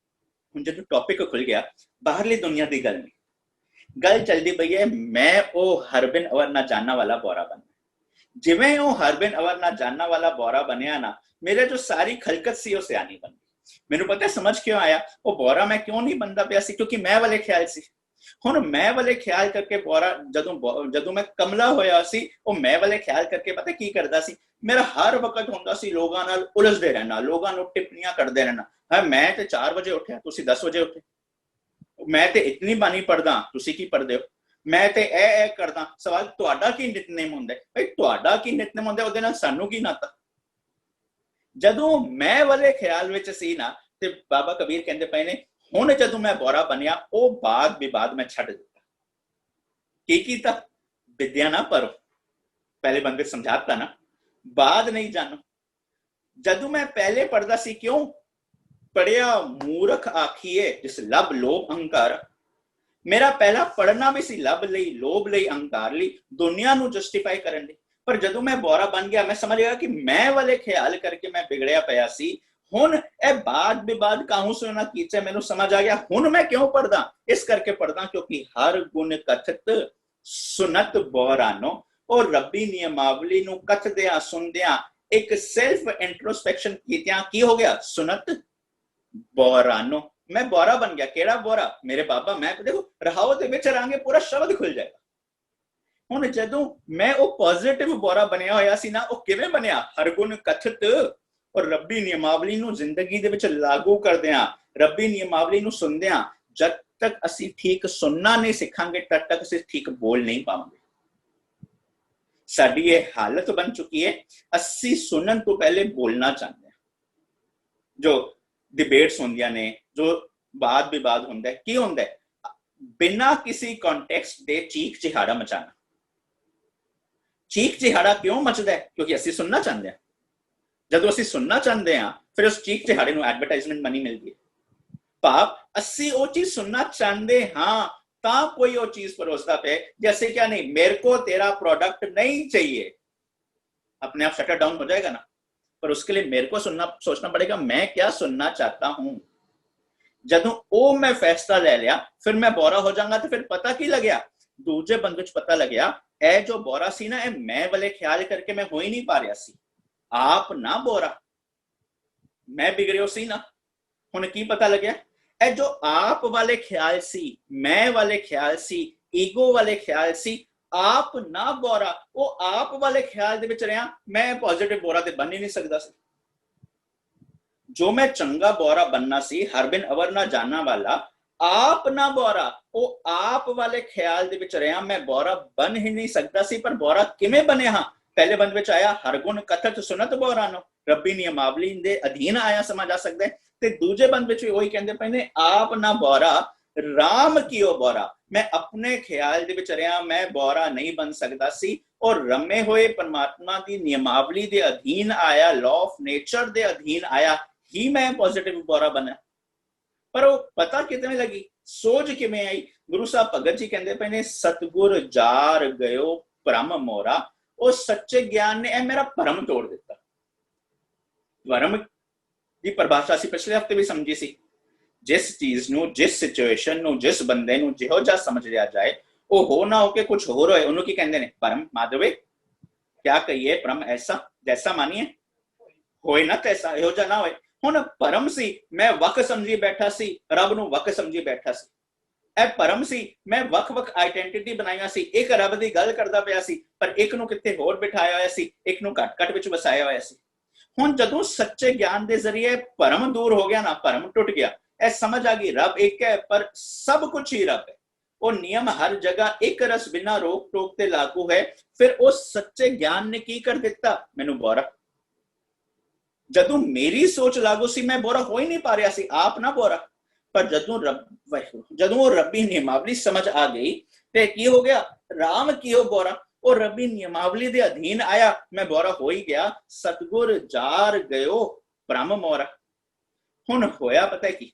S3: हुण जदों टॉपिक खुल गया, बाहरली दुनिया दी गल नहीं, गल चलदी पई है मैं ओ हर बिन अवर ना जानना वाला बोरा बन। जिवें ओ हर बिन अवर ना जानना वाला बोरा बनया ना, मेरे जो सारी खलकत सी ओ सियानी बन गई। मैनूं पता समझ क्यों आया वो बोरा मैं क्यों नहीं बनदा पिया सी? क्योंकि मैं वाले ख्याल सी। हुण मैं वाले ख्याल करके बोरा जदों मैं कमला होया सी, वो मैं वाले ख्याल करके पता की करदा सी, मेरा हर वक्त हुंदा सी लोगां नाल उलझदे रहना, लोगां नूं टिप्पणियां करदे रहना। ਹਾਂ ਮੈਂ ਤੇ 4 ਵਜੇ ਉੱਠਿਆ, ਤੁਸੀਂ 10 ਵਜੇ ਉੱਠੇ। ਮੈਂ ਤੇ ਇਤਨੀ ਬਾਣੀ ਪੜਦਾ, ਤੁਸੀਂ ਕੀ ਪੜਦੇ ਹੋ? ਮੈਂ ਤੇ ਇਹ ਕਰਦਾ। ਸਵਾਲ ਤੁਹਾਡਾ ਕੀ ਨਿਤਨੇਮ ਹੁੰਦਾ? ਭਾਈ ਤੁਹਾਡਾ ਕੀ ਨਿਤਨੇਮ ਹੁੰਦਾ, ਉਹਦੇ ਨਾਲ ਸਾਨੂੰ ਕੀ ਨਾਤਾ? ਜਦੋਂ ਮੈਂ ਵਾਲੇ ਖਿਆਲ ਵਿੱਚ ਸੀ ਨਾ, ਤੇ ਬਾਬਾ ਕਬੀਰ ਕਹਿੰਦੇ ਪਏ ਨੇ ਹੁਣ ਜਦੋਂ ਮੈਂ ਬੋਰਾ ਬਣਿਆ, ਉਹ ਬਾਦ ਵਿਵਾਦ ਮੈਂ ਛੱਡ ਦਿੱਤਾ। ਕੀ ਕੀਤਾ? ਵਿਦਿਆ ਨਾ ਪੜੋ, ਪਹਿਲੇ ਬੰਦੇ ਸਮਝਾਤਾ ਨਾ, ਬਾਦ ਨਹੀਂ ਜਾਣੋ। ਜਦੋਂ ਮੈਂ ਪਹਿਲੇ ਪੜਦਾ ਸੀ, ਕਿਉਂ ਪੜਿਆ? ਮੂਰਖ ਆਖੀਏ ਜਿਸ ਲਬ ਲੋਭ ਅਹੰਕਾਰ। ਮੇਰਾ ਪਹਿਲਾ ਪੜਨਾ ਵੀ ਸੀ ਲਬ ਲਈ, ਲੋਭ ਲਈ, ਅਹੰਕਾਰ ਲਈ, ਦੁਨੀਆ ਨੂੰ ਜਸਟੀਫਾਈ ਕਰਨ ਲਈ। ਪਰ ਜਦੋਂ ਮੈਂ ਬੋਰਾ ਬਣ ਗਿਆ, ਮੈਂ ਸਮਝ ਗਿਆ ਕਿ ਮੈਂ ਵਾਲੇ ਖਿਆਲ ਕਰਕੇ ਮੈਂ ਵਿਗੜਿਆ ਪਿਆ ਸੀ। ਹੁਣ ਇਹ ਬਾਦ ਵਿਵਾਦ ਕਾਹੂ ਸੁਣਾ ਕੀਚੇ, ਮੈਨੂੰ ਸਮਝ ਆ ਗਿਆ ਹੁਣ ਮੈਂ ਕਿਉਂ ਪੜਦਾ। ਇਸ ਕਰਕੇ ਪੜਦਾ ਕਿਉਂਕਿ ਹਰ ਗੁਣ ਕਥਿਤ ਸੁਨਤ ਬੋਰਾਨੋ। ਉਹ ਰੱਬੀ ਨਿਯਮਾਵਲੀ ਨੂੰ ਕਥਦਿਆਂ ਸੁਣਦਿਆਂ ਇੱਕ ਸੈਲਫ ਇੰਟਰੋਸਪੈਕਸ਼ਨ ਕੀਤਿਆਂ ਕੀ ਹੋ ਗਿਆ? ਸੁਨਤ ਬੋਰਾਨੋ। ਮੈਂ ਬੋਰਾ ਬਣ ਗਿਆ। ਕਿਹੜਾ ਬੋਰਾ? ਮੇਰੇ ਬਾਬਾ। ਮੈਂ ਦੇਖੋ ਰਹਾਓ ਦੇ ਵਿੱਚ ਰਾਂਗੇ ਪੂਰਾ ਸ਼ਬਦ ਖੁੱਲ ਜਾਏਗਾ। ਹੁਣ ਜਦੋਂ ਮੈਂ ਉਹ ਪੋਜ਼ਿਟਿਵ ਬੋਰਾ ਬਣਿਆ ਹੋਇਆ ਸੀ ਨਾ, ਉਹ ਕਿਵੇਂ ਬਣਿਆ? ਹਰ ਗੁਣ ਕਥਿਤ ਔਰ ਰੱਬੀ ਨਿਯਮਾਵਲੀ ਨੂੰ ਜ਼ਿੰਦਗੀ ਦੇ ਵਿੱਚ ਲਾਗੂ ਕਰਦਿਆਂ, ਰੱਬੀ ਨਿਯਮਾਵਲੀ ਨੂੰ ਸੁਣਦਿਆਂ। ਜਦ ਤੱਕ ਅਸੀਂ ਠੀਕ ਸੁਣਨਾ ਨਹੀਂ ਸਿੱਖਾਂਗੇ, ਤਦ ਤੱਕ ਅਸੀਂ ਠੀਕ ਬੋਲ ਨਹੀਂ ਪਾਵਾਂਗੇ। ਸਾਡੀ ਇਹ ਹਾਲਤ ਬਣ ਚੁੱਕੀ ਹੈ, ਅਸੀਂ ਸੁਣਨ ਤੋਂ ਪਹਿਲੇ ਬੋਲਣਾ ਚਾਹੁੰਦੇ ਹਾਂ। ਜੋ ਡਿਬੇਟਸ ਹੁੰਦੀਆਂ ਨੇ, ਜੋ ਬਾਦ ਵਿਵਾਦ ਹੁੰਦਾ, ਕੀ ਹੁੰਦਾ? ਬਿਨਾਂ ਕਿਸੇ ਕੰਟੈਕਸਟ ਦੇ ਚੀਖ ਚਿਹਾੜਾ ਮਚਾਣਾ। ਚੀਖ ਚਿਹਾੜਾ ਕਿਉਂ ਮਚਦਾ? ਕਿਉਂਕਿ ਅਸੀਂ ਸੁਣਨਾ ਚਾਹੁੰਦੇ ਹਾਂ। ਜਦੋਂ ਅਸੀਂ ਸੁਣਨਾ ਚਾਹੁੰਦੇ ਹਾਂ, ਫਿਰ ਉਸ ਚੀਖ ਚਿਹਾੜੇ ਨੂੰ ਐਡਵਰਟਾਈਜ਼ਮੈਂਟ ਮਨੀ ਮਿਲਦੀ ਹੈ। ਭਾਵ ਅਸੀਂ ਉਹ ਚੀਜ਼ ਸੁਣਨਾ ਚਾਹੁੰਦੇ ਹਾਂ ਤਾਂ ਕੋਈ ਉਹ ਚੀਜ਼ ਪਰੋਸਦਾ ਪਿਆ। जैसे क्या नहीं, मेरे को तेरा प्रोडक्ट नहीं चाहिए, अपने आप शटर डाउन हो जाएगा ना। पर उसके लिए मेरे को सोचना पड़ेगा मैं क्या सुनना चाहता हूं। ਜਦੋਂ ਉਹ ਮੈਂ ਫੈਸਲਾ ਲੈ ਲਿਆ, ਫਿਰ ਮੈਂ ਬੋਰਾ ਹੋ ਜਾਵਾਂਗਾ। ਤੇ ਫਿਰ ਪਤਾ ਕੀ ਲੱਗਿਆ? ਦੂਜੇ ਬੰਦੇ ਚ ਪਤਾ ਲੱਗਿਆ ਇਹ ਜੋ ਬੋਰਾ ਸੀ ਨਾ, ਇਹ ਮੈਂ ਵਾਲੇ ਖਿਆਲ ਕਰਕੇ ਮੈਂ ਹੋ ਹੀ ਨਹੀਂ ਪਾ ਰਿਹਾ ਸੀ। ਆਪ ਨਾ ਬੋਰਾ, ਮੈਂ ਵਿਗੜਿਓ ਸੀ ਨਾ। ਹੁਣ ਕੀ ਪਤਾ ਲੱਗਿਆ? ਇਹ ਜੋ ਆਪ ਵਾਲੇ ਖਿਆਲ ਸੀ, ਮੈਂ ਵਾਲੇ ਖਿਆਲ ਸੀ, ਈਗੋ ਵਾਲੇ ਖਿਆਲ ਸੀ, ਆਪ ਨਾ ਬੋਰਾ, ਉਹ ਆਪ ਵਾਲੇ ਖਿਆਲ ਦੇ ਵਿੱਚ ਰਿਹਾ। ਮੈਂ ਪੋਜ਼ਿਟਿਵ ਬੋਰਾ ਤੇ ਬਣ ਹੀ ਨਹੀਂ ਸਕਦਾ ਸੀ। ਜੋ ਮੈਂ ਚੰਗਾ ਬੋਰਾ बनना ਸੀ, ਹਰ ਬਿਨ ਅਵਰ ਨਾ ਜਾਣਾ ਵਾਲਾ, ਆਪ ਨਾ ਬੋਰਾ, ਉਹ ਆਪ ਵਾਲੇ ਖਿਆਲ ਦੇ ਵਿੱਚ ਰਿਹਾ। ਮੈਂ ਬੋਰਾ ਬਣ ਹੀ ਨਹੀਂ ਸਕਦਾ ਸੀ। ਪਰ ਬੋਰਾ ਕਿਵੇਂ ਬਣਿਆ? ਹਾਂ, ਪਹਿਲੇ ਬੰਦ ਵਿੱਚ ਆਇਆ ਹਰ ਗੁਣ ਕਥਿਤ ਸੁਨਤ ਬੋਰਾਨੋ, ਰੱਬੀ ਨਿਯਮਾਵਲੀ ਦੇ ਅਧੀਨ ਆਇਆ, ਸਮਝ ਆ ਸਕਦਾ। ਤੇ ਦੂਜੇ ਬੰਦ ਵਿੱਚ ਵੀ ਉਹੀ ਕਹਿੰਦੇ ਪਏ ਨੇ, ਆਪ ਨਾ ਬੋਰਾ ਰਾਮ ਕੀਓ ਬੋਰਾ। ਮੈਂ ਆਪਣੇ ਖਿਆਲ ਦੇ ਵਿੱਚ ਰਿਹਾ, ਮੈਂ ਬੋਰਾ ਨਹੀਂ ਬਣ ਸਕਦਾ ਸੀ। ਔਰ ਰਮੇ ਹੋਏ ਪਰਮਾਤਮਾ ਦੀ ਨਿਯਮਾਵਲੀ ਦੇ ਅਧੀਨ ਆਇਆ, ਲਾਅ ਆਫ ਨੇਚਰ ਦੇ ਅਧੀਨ ਆਇਆ ਹੀ ਮੈਂ ਪੋਜ਼ਿਟਿਵ ਬੋਰਾ ਬਣਾ। ਪਰ ਉਹ ਪਤਾ ਕਿਤਨੇ ਲੱਗੀ, ਸੋਚ ਕਿਵੇਂ ਆਈ? ਗੁਰੂ ਸਾਹਿਬ ਭਗਤ ਜੀ ਕਹਿੰਦੇ ਪਏ ਨੇ, ਸਤਗੁਰ ਜਾਰ ਗਇਓ ਭਰਮ ਮੋਰਾ। ਉਹ ਸੱਚੇ ਗਿਆਨ ਨੇ ਇਹ ਮੇਰਾ ਭਰਮ ਤੋੜ ਦਿੱਤਾ। ਭਰਮ ਦੀ ਪਰਿਭਾਸ਼ਾ ਅਸੀਂ ਪਿਛਲੇ ਹਫ਼ਤੇ ਵੀ ਸਮਝੀ ਸੀ। ਜਿਸ ਚੀਜ਼ ਨੂੰ, ਜਿਸ ਸਿਚੁਏਸ਼ਨ ਨੂੰ, ਜਿਸ ਬੰਦੇ ਨੂੰ ਜਿਹੋ ਜਿਹਾ ਸਮਝ ਲਿਆ ਜਾਏ, ਉਹ ਹੋ ਨਾ ਹੋ ਕੇ ਕੁਝ ਹੋਰ ਹੋਏ, ਉਹਨੂੰ ਕੀ ਕਹਿੰਦੇ ਨੇ? ਭਰਮ। ਮਾਧਵੇ ਕਿਆ ਕਹੀਏ? ਭਰਮ ਐਸਾ ਜੈਸਾ ਮਾਨੀਏ, ਹੋਏ ਨਾ ਤੈਸਾ, ਇਹੋ ਜਿਹਾ ਨਾ ਹੋਏ। ਹੁਣ ਭਰਮ ਸੀ, ਮੈਂ ਵਕ ਸਮਝੀ ਬੈਠਾ ਸੀ, ਰੱਬ ਨੂੰ ਵਕ ਸਮਝੀ ਬੈਠਾ ਸੀ। ਇਹ ਭਰਮ ਸੀ, ਮੈਂ ਵੱਖ-ਵੱਖ ਆਈਡੈਂਟੀਟੀ ਬਣਾਈਆਂ ਸੀ। ਇੱਕ ਰੱਬ ਦੀ ਗੱਲ ਕਰਦਾ ਪਿਆ ਸੀ, ਪਰ ਇੱਕ ਨੂੰ ਕਿਤੇ ਹੋਰ ਬਿਠਾਇਆ ਹੋਇਆ ਸੀ, ਇੱਕ ਨੂੰ ਘਟ-ਘਟ ਵਿੱਚ ਵਸਾਇਆ ਹੋਇਆ ਸੀ। ਹੁਣ ਜਦੋਂ ਸੱਚੇ ਗਿਆਨ ਦੇ ਜ਼ਰੀਏ ਭਰਮ ਦੂਰ ਹੋ ਗਿਆ ਨਾ, ਭਰਮ ਟੁੱਟ ਗਿਆ, ਇਹ ਸਮਝ ਆ ਗਈ ਰੱਬ ਇੱਕ ਹੈ, ਪਰ ਸਭ ਕੁਝ ਹੀ ਰੱਬ ਹੈ। ਉਹ ਨਿਯਮ ਹਰ ਜਗ੍ਹਾ ਇੱਕ ਰਸ ਬਿਨਾ ਰੋਕ ਟੋਕ ਤੇ ਲਾਗੂ ਹੈ। ਫਿਰ ਉਸ ਸੱਚੇ ਗਿਆਨ ਨੇ ਕੀ ਕਰ ਦਿੱਤਾ? ਮੈਨੂੰ ਬੋਰਾ। ਜਦੋਂ ਮੇਰੀ ਸੋਚ ਲਾਗੂ ਸੀ, ਮੈਂ ਬੋਰਾ ਹੋ ਹੀ ਨਹੀਂ ਪਾ ਰਿਹਾ ਸੀ, ਆਪ ਨਾ ਬੋਰਾ। ਪਰ ਜਦੋਂ ਉਹ ਰੱਬੀ ਨਿਯਮਾਵਲੀ ਸਮਝ ਆ ਗਈ ਤੇ ਕੀ ਹੋ ਗਿਆ? ਰਾਮ ਕੀਓ ਬੋਰਾ। ਉਹ ਰੱਬੀ ਨਿਯਮਾਵਲੀ ਦੇ ਅਧੀਨ ਆਇਆ, ਮੈਂ ਬੋਰਾ ਹੋ ਹੀ ਗਿਆ। ਸਤਗੁਰ ਜਾਰ ਗਇਓ ਭਰਮ ਮੋਰਾ। ਹੁਣ ਹੋਇਆ ਪਤਾ ਕੀ?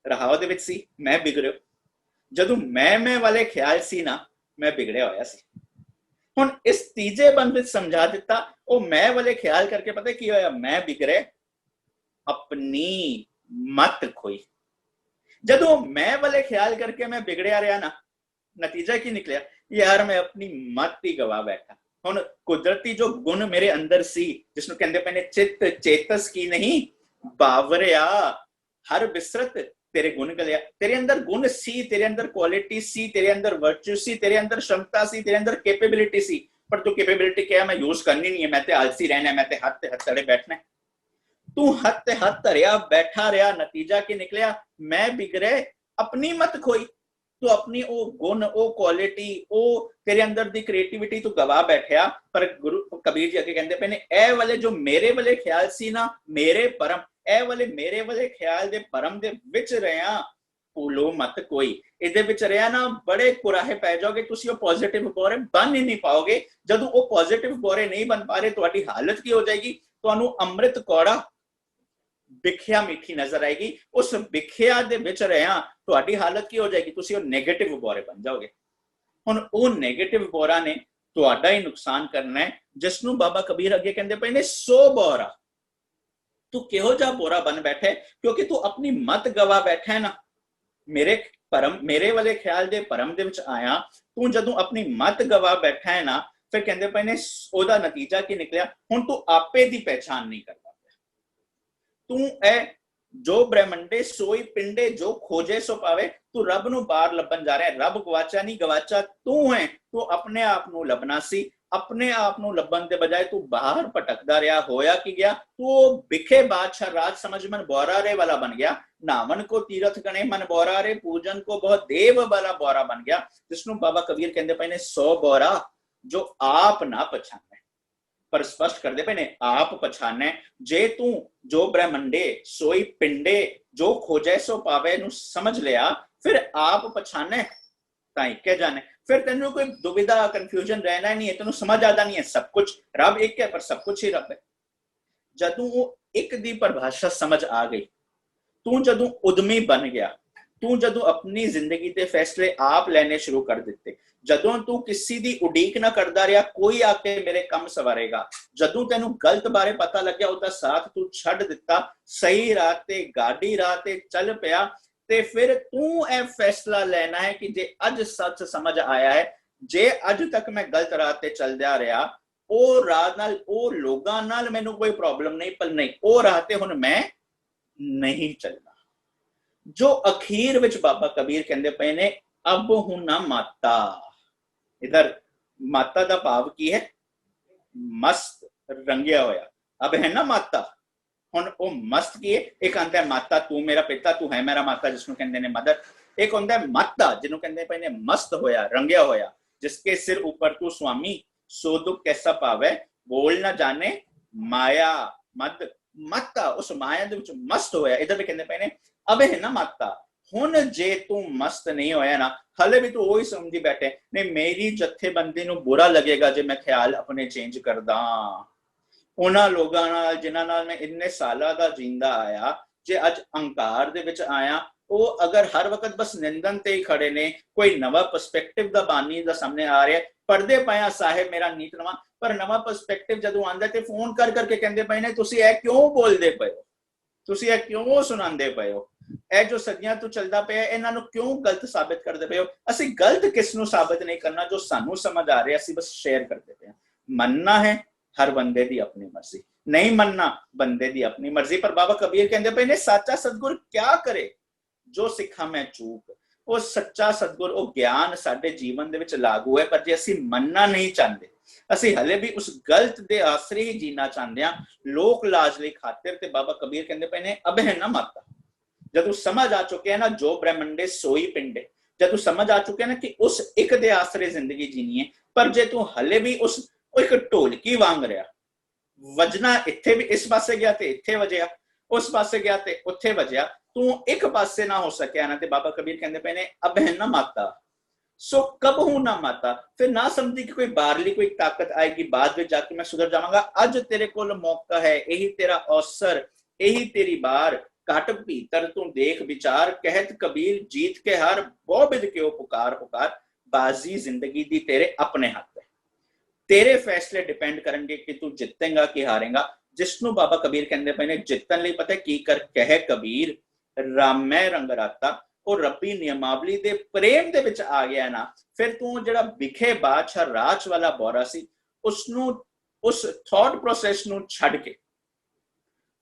S3: ਰਹਾਉ ਦੇ ਵਿੱਚ ਸੀ, ਮੈਂ ਵਿਗੜਿਓ। ਜਦੋਂ ਮੈਂ ਵਾਲੇ ਖਿਆਲ ਸੀ ਨਾ, ਮੈਂ ਵਿਗੜਿਆ ਹੋਇਆ ਸੀ। ਹੁਣ ਇਸ ਤੀਜੇ ਬੰਦ ਵਿੱਚ ਸਮਝਾ ਦਿੱਤਾ, ਉਹ ਮੈਂ ਵਾਲੇ ਖਿਆਲ ਕਰਕੇ ਪਤਾ ਕੀ ਹੋਇਆ? ਮੈਂ ਵਿਗੜੇ, ਆਪਣੀ ਮਤ ਖੋਈ। ਜਦੋਂ ਮੈਂ ਵਾਲੇ ਖਿਆਲ ਕਰਕੇ ਮੈਂ ਵਿਗੜਿਆ ਰਿਹਾ ਨਾ, ਨਤੀਜਾ ਕੀ ਨਿਕਲਿਆ? ਯਾਰ ਮੈਂ ਆਪਣੀ ਮਤ ਹੀ ਗਵਾ ਬੈਠਾ। ਹੁਣ ਕੁਦਰਤੀ ਜੋ ਗੁਣ ਮੇਰੇ ਅੰਦਰ ਸੀ, ਜਿਸਨੂੰ ਕਹਿੰਦੇ ਪਏ ਨੇ ਚਿੱਤ ਚੇਤਸ ਕੀ ਨਹੀਂ ਬਾਵਰਿਆ, ਹਰ ਬਿਸਰਤ ਤੇਰੇ ਗੁਣ ਗਲਿਆ। ਤੇਰੇ ਅੰਦਰ ਗੁਣ ਸੀ, ਤੇਰੇ ਅੰਦਰ ਕੁਆਲਿਟੀ ਸੀ, ਤੇਰੇ ਅੰਦਰ ਵਰਚੂ ਸੀ, ਤੇਰੇ ਅੰਦਰ क्षमता ਸੀ, ਤੇਰੇ ਅੰਦਰ कैपेबिलिटी ਸੀ। पर तू कैपेबिलिटी क्या है? मैं यूज करनी नहीं है, मैं ते आलसी रहना है, मैं ते हाथ तड़े बैठना है। तू हथ ते हथ धरिया बैठा रहा, नतीजा की निकलिया, मैं बिगड़े अपनी मत खोई। तू अपनी ओ गुण, ओ क्वालिटी, ओ तेरे अंदर दी क्रिएटिविटी तू गवा बैठया। पर गुरु कबीर जी अगे कहते पे ने ए वाले जो मेरे वाले ख्याल सी ना, मेरे परम, ए वाले मेरे वाले ख्याल दे परम दे विच रहा भूलो मत कोई। ਇਹਦੇ ਵਿੱਚ ਰਿਹਾ ਨਾ बड़े कुराहे पै जाओगे, तुसी ਉਹ पॉजिटिव बोरे बन ही नहीं पाओगे। ਜਦੋਂ ਉਹ पॉजिटिव बोरे नहीं बन पा रहे, ਤੁਹਾਡੀ हालत की हो जाएगी? ਤੁਹਾਨੂੰ ਅੰਮ੍ਰਿਤ ਕੌੜਾ ਵਿਖਿਆ ਮਿੱਠੀ ਨਜ਼ਰ ਆਏਗੀ। ਉਸ ਵਿਖਿਆ ਦੇ ਵਿੱਚ ਰਹਿਆ ਤੁਹਾਡੀ ਹਾਲਤ ਕੀ ਹੋ ਜਾਏਗੀ? ਤੁਸੀਂ ਉਹ ਨੈਗੇਟਿਵ ਬੋਰੇ ਬਣ ਜਾਓਗੇ। ਹੁਣ ਉਹ ਨੈਗੇਟਿਵ ਬੋਰਾ ਨੇ ਤੁਹਾਡਾ ਹੀ ਨੁਕਸਾਨ ਕਰਨਾ ਹੈ, ਜਿਸ ਨੂੰ ਬਾਬਾ ਕਬੀਰ ਅੱਗੇ ਕਹਿੰਦੇ ਪਏ ਨੇ 100 ਬੋਰਾ। ਤੂੰ ਕਿਹੋ ਜਿਹਾ ਬੋਰਾ ਬਣ ਬੈਠਾ, ਕਿਉਂਕਿ ਤੂੰ ਆਪਣੀ ਮਤ ਗਵਾ ਬੈਠਾ ਹੈ ਨਾ। ਮੇਰੇ ਵਾਲੇ ਖਿਆਲ ਦੇ ਭਰਮ ਦੇ ਵਿੱਚ ਆਇਆ, ਤੂੰ ਜਦੋਂ ਆਪਣੀ ਮਤ ਗਵਾ ਬੈਠਾ ਹੈ ਨਾ, ਫਿਰ ਕਹਿੰਦੇ ਪਏ ਨੇ ਉਹਦਾ ਨਤੀਜਾ ਕੀ ਨਿਕਲਿਆ? ਹੁਣ ਤੂੰ ਆਪੇ ਦੀ ਪਹਿਚਾਨ ਨਹੀਂ ਕਰਦਾ। ਤੂੰ ਇਹ ਜੋ ਬ੍ਰਹਮੰਡੇ ਸੋਈ ਪਿੰਡੇ ਜੋ ਖੋਜੇ ਸੋ ਪਾਵੇ, ਤੂੰ ਰੱਬ ਨੂੰ ਬਾਹਰ ਲੱਭਣ ਜਾ ਰਿਹਾ। ਰੱਬ ਗਵਾਚਾ ਨਹੀਂ, ਗਵਾਚਾ ਤੂੰ ਹੈ। ਤੂੰ ਆਪਣੇ ਆਪ ਨੂੰ ਲੱਭਣਾ ਸੀ, ਆਪਣੇ ਆਪ ਨੂੰ ਲੱਭਣ ਦੇ ਬਜਾਏ ਤੂੰ ਬਾਹਰ ਭਟਕਦਾ ਰਿਹਾ। ਹੋਇਆ ਕੀ ਗਿਆ? ਤੂੰ ਵਿਖੇ ਬਾਦਸ਼ਾਹ ਰਾਜ ਸਮਝ ਮਨ ਬੋਰਾ ਰੇ ਵਾਲਾ ਬਣ ਗਿਆ। ਨਾਵਨ ਕੋ ਤੀਰਥ ਗਣੇ ਮਨ ਬੋਰਾ ਰੇ, ਪੂਜਨ ਕੋ ਬਹੁਤ ਦੇਵ ਵਾਲਾ ਬੋਰਾ ਬਣ ਗਿਆ। ਜਿਸਨੂੰ ਬਾਬਾ ਕਬੀਰ ਕਹਿੰਦੇ ਪਏ ਨੇ 100 ਬੋਰਾ जो आप ना पछाने, पर स्पष्ट करते पे ने आप पछाने। जे तू जो ब्रह्मंडे सोई पिंडे जो खोजे सो पावे नु समझ लिया, फिर आप पछाने ताई के जाने। फिर तेनू कोई दुविधा कंफ्यूजन रहना नहीं है, तेनू समझ आता नहीं है सब कुछ रब एक है, पर सब कुछ ही रब है। जदों वो एक दी परिभाषा समझ आ गई, तू जदों उद्यमी बन गया, तू जदों अपनी जिंदगी के फैसले आप लेने शुरू कर दिते, जदों तू किसी दी उड़ीक ना करदा रहा कोई आके मेरे कम सवारेगा, जदों तेनू गलत बारे पता लग गया उसदा साथ तू छड़ दिता, सही राह ते गाड़ी राह ते चल पिया, ते फिर तू ए फैसला लेना है कि जे अज सच समझ आया है, जे अज तक मैं गलत राह ते चलदा रहा, ओ राह नाल ओ लोगां नाल मैनू कोई प्रॉब्लम नहीं, पर नहीं ओ राह ते हुण मैं नहीं चलना। जो अखीर विच बाबा कबीर कहंदे पए ने अब हूं ना माता। इधर माता दा भाव की है? मस्त रंगिया होया। अब है ना माता, हुण ओ मस्त की है। एक आंदा है माता तू मेरा पिता, तू है मेरा माता, जिसनू कहंदे ने मदर। एक होंदा है माता जिन्हों कहंदे पए ने मस्त होया, रंगिया होया। जिसके सिर ऊपर तू स्वामी, सो दुख कैसा पावे, बोल ना जाने माया मद। माता उस माया दे विच मस्त होया। इधर भी कहंदे पए ने अब है ना माता, हुण जे तू मस्त नहीं होया ना, हले भी तू वही समझी बैठे ने मेरी जत्थेबंदी नू बुरा लगेगा जे मैं ख्याल अपने चेंज करदा। उन्हां लोगां नाल जिन्हां नाल मैं इन्ने सालां दा जींदा आया, जे अज अहंकार दे विच आया, वो अगर हर वक्त बस निंदन ते ही खड़े ने, कोई नवा पर्सपैक्टिव दा बानी दा सामने आ रहा है, पढ़दे पाया साहिब मेरा नीत नवा, पर नवा पर्सपैक्टिव जदों आंदा ते फोन कर करके कहंदे पए ने तुसीं ए क्यों बोलदे पए हो, तुसीं ए क्यों सुनांदे पए हो, ए जो सदियां तो चलदा पिया इन्हां नूं क्यों गलत साबित करदे पए हो। असीं गलत किस नूं साबित नहीं करना, जो सानूं समझ आ रहा असीं बस शेयर करदे पए। मनना है हर बंदे दी अपनी मर्जी, नहीं मनना बंदे दी अपनी मर्जी। पर बाबा कबीर कहंदे पए ने साचा सतगुर क्या करे जो सिखा मैं चूक। वो सच्चा सतगुर वो ज्ञान साडे जीवन दे विच लागू है, पर जे असीं मनना नहीं चाहते, असीं हले भी उस गलत दे आसरे ही जीना चाहते हैं लोक लाज लई खातिर। ते बाबा कबीर कहंदे पए ने अब है ना माता, जदों समझ आ चुके हैं ना जो ब्रह्मंडे सोई पिंडे, जदों समझ आ चुके हैं ना कि उस एक दे आसरे जिंदगी जीनी है, पर जे तू हले भी उस एक ढोलकी वांग रहा, वजना इत्थे भी इस पासे गया ते इत्थे वजया, उस पासे गया ते उत्थे वजया, तू एक पासे ना हो सकिया ना। ते बाबा कबीर कहंदे पए ने अब है ना माता, सो कब हूं ना माता। फिर ना समझी कि कोई बाहरली कोई ताकत आएगी बाद में जाके मैं सुधर जावांगा। अज तेरे कोल मौका है, यही तेरा अवसर, यही तेरी बार, घट भीतर तू देख विचार, कहत कबीर जीत के हार, बहु बिध क्यों पुकार पुकार, बाजी जिंदगी दी तेरे अपने हाथ है। तेरे फैसले डिपेंड करेंगे कि तू जितेगा कि हारेगा। जिसनू बाबा कबीर कहंदे पए ने जितन लई पता की कर कहे कबीर, रामै रंग राता। और रब्बी नियमावली दे प्रेम दे विच आ गया ना, फिर तू जिहड़ा विखे बादशाह राज वाला बौरा सी, उसनू उस थॉट प्रोसेस नू छड़ के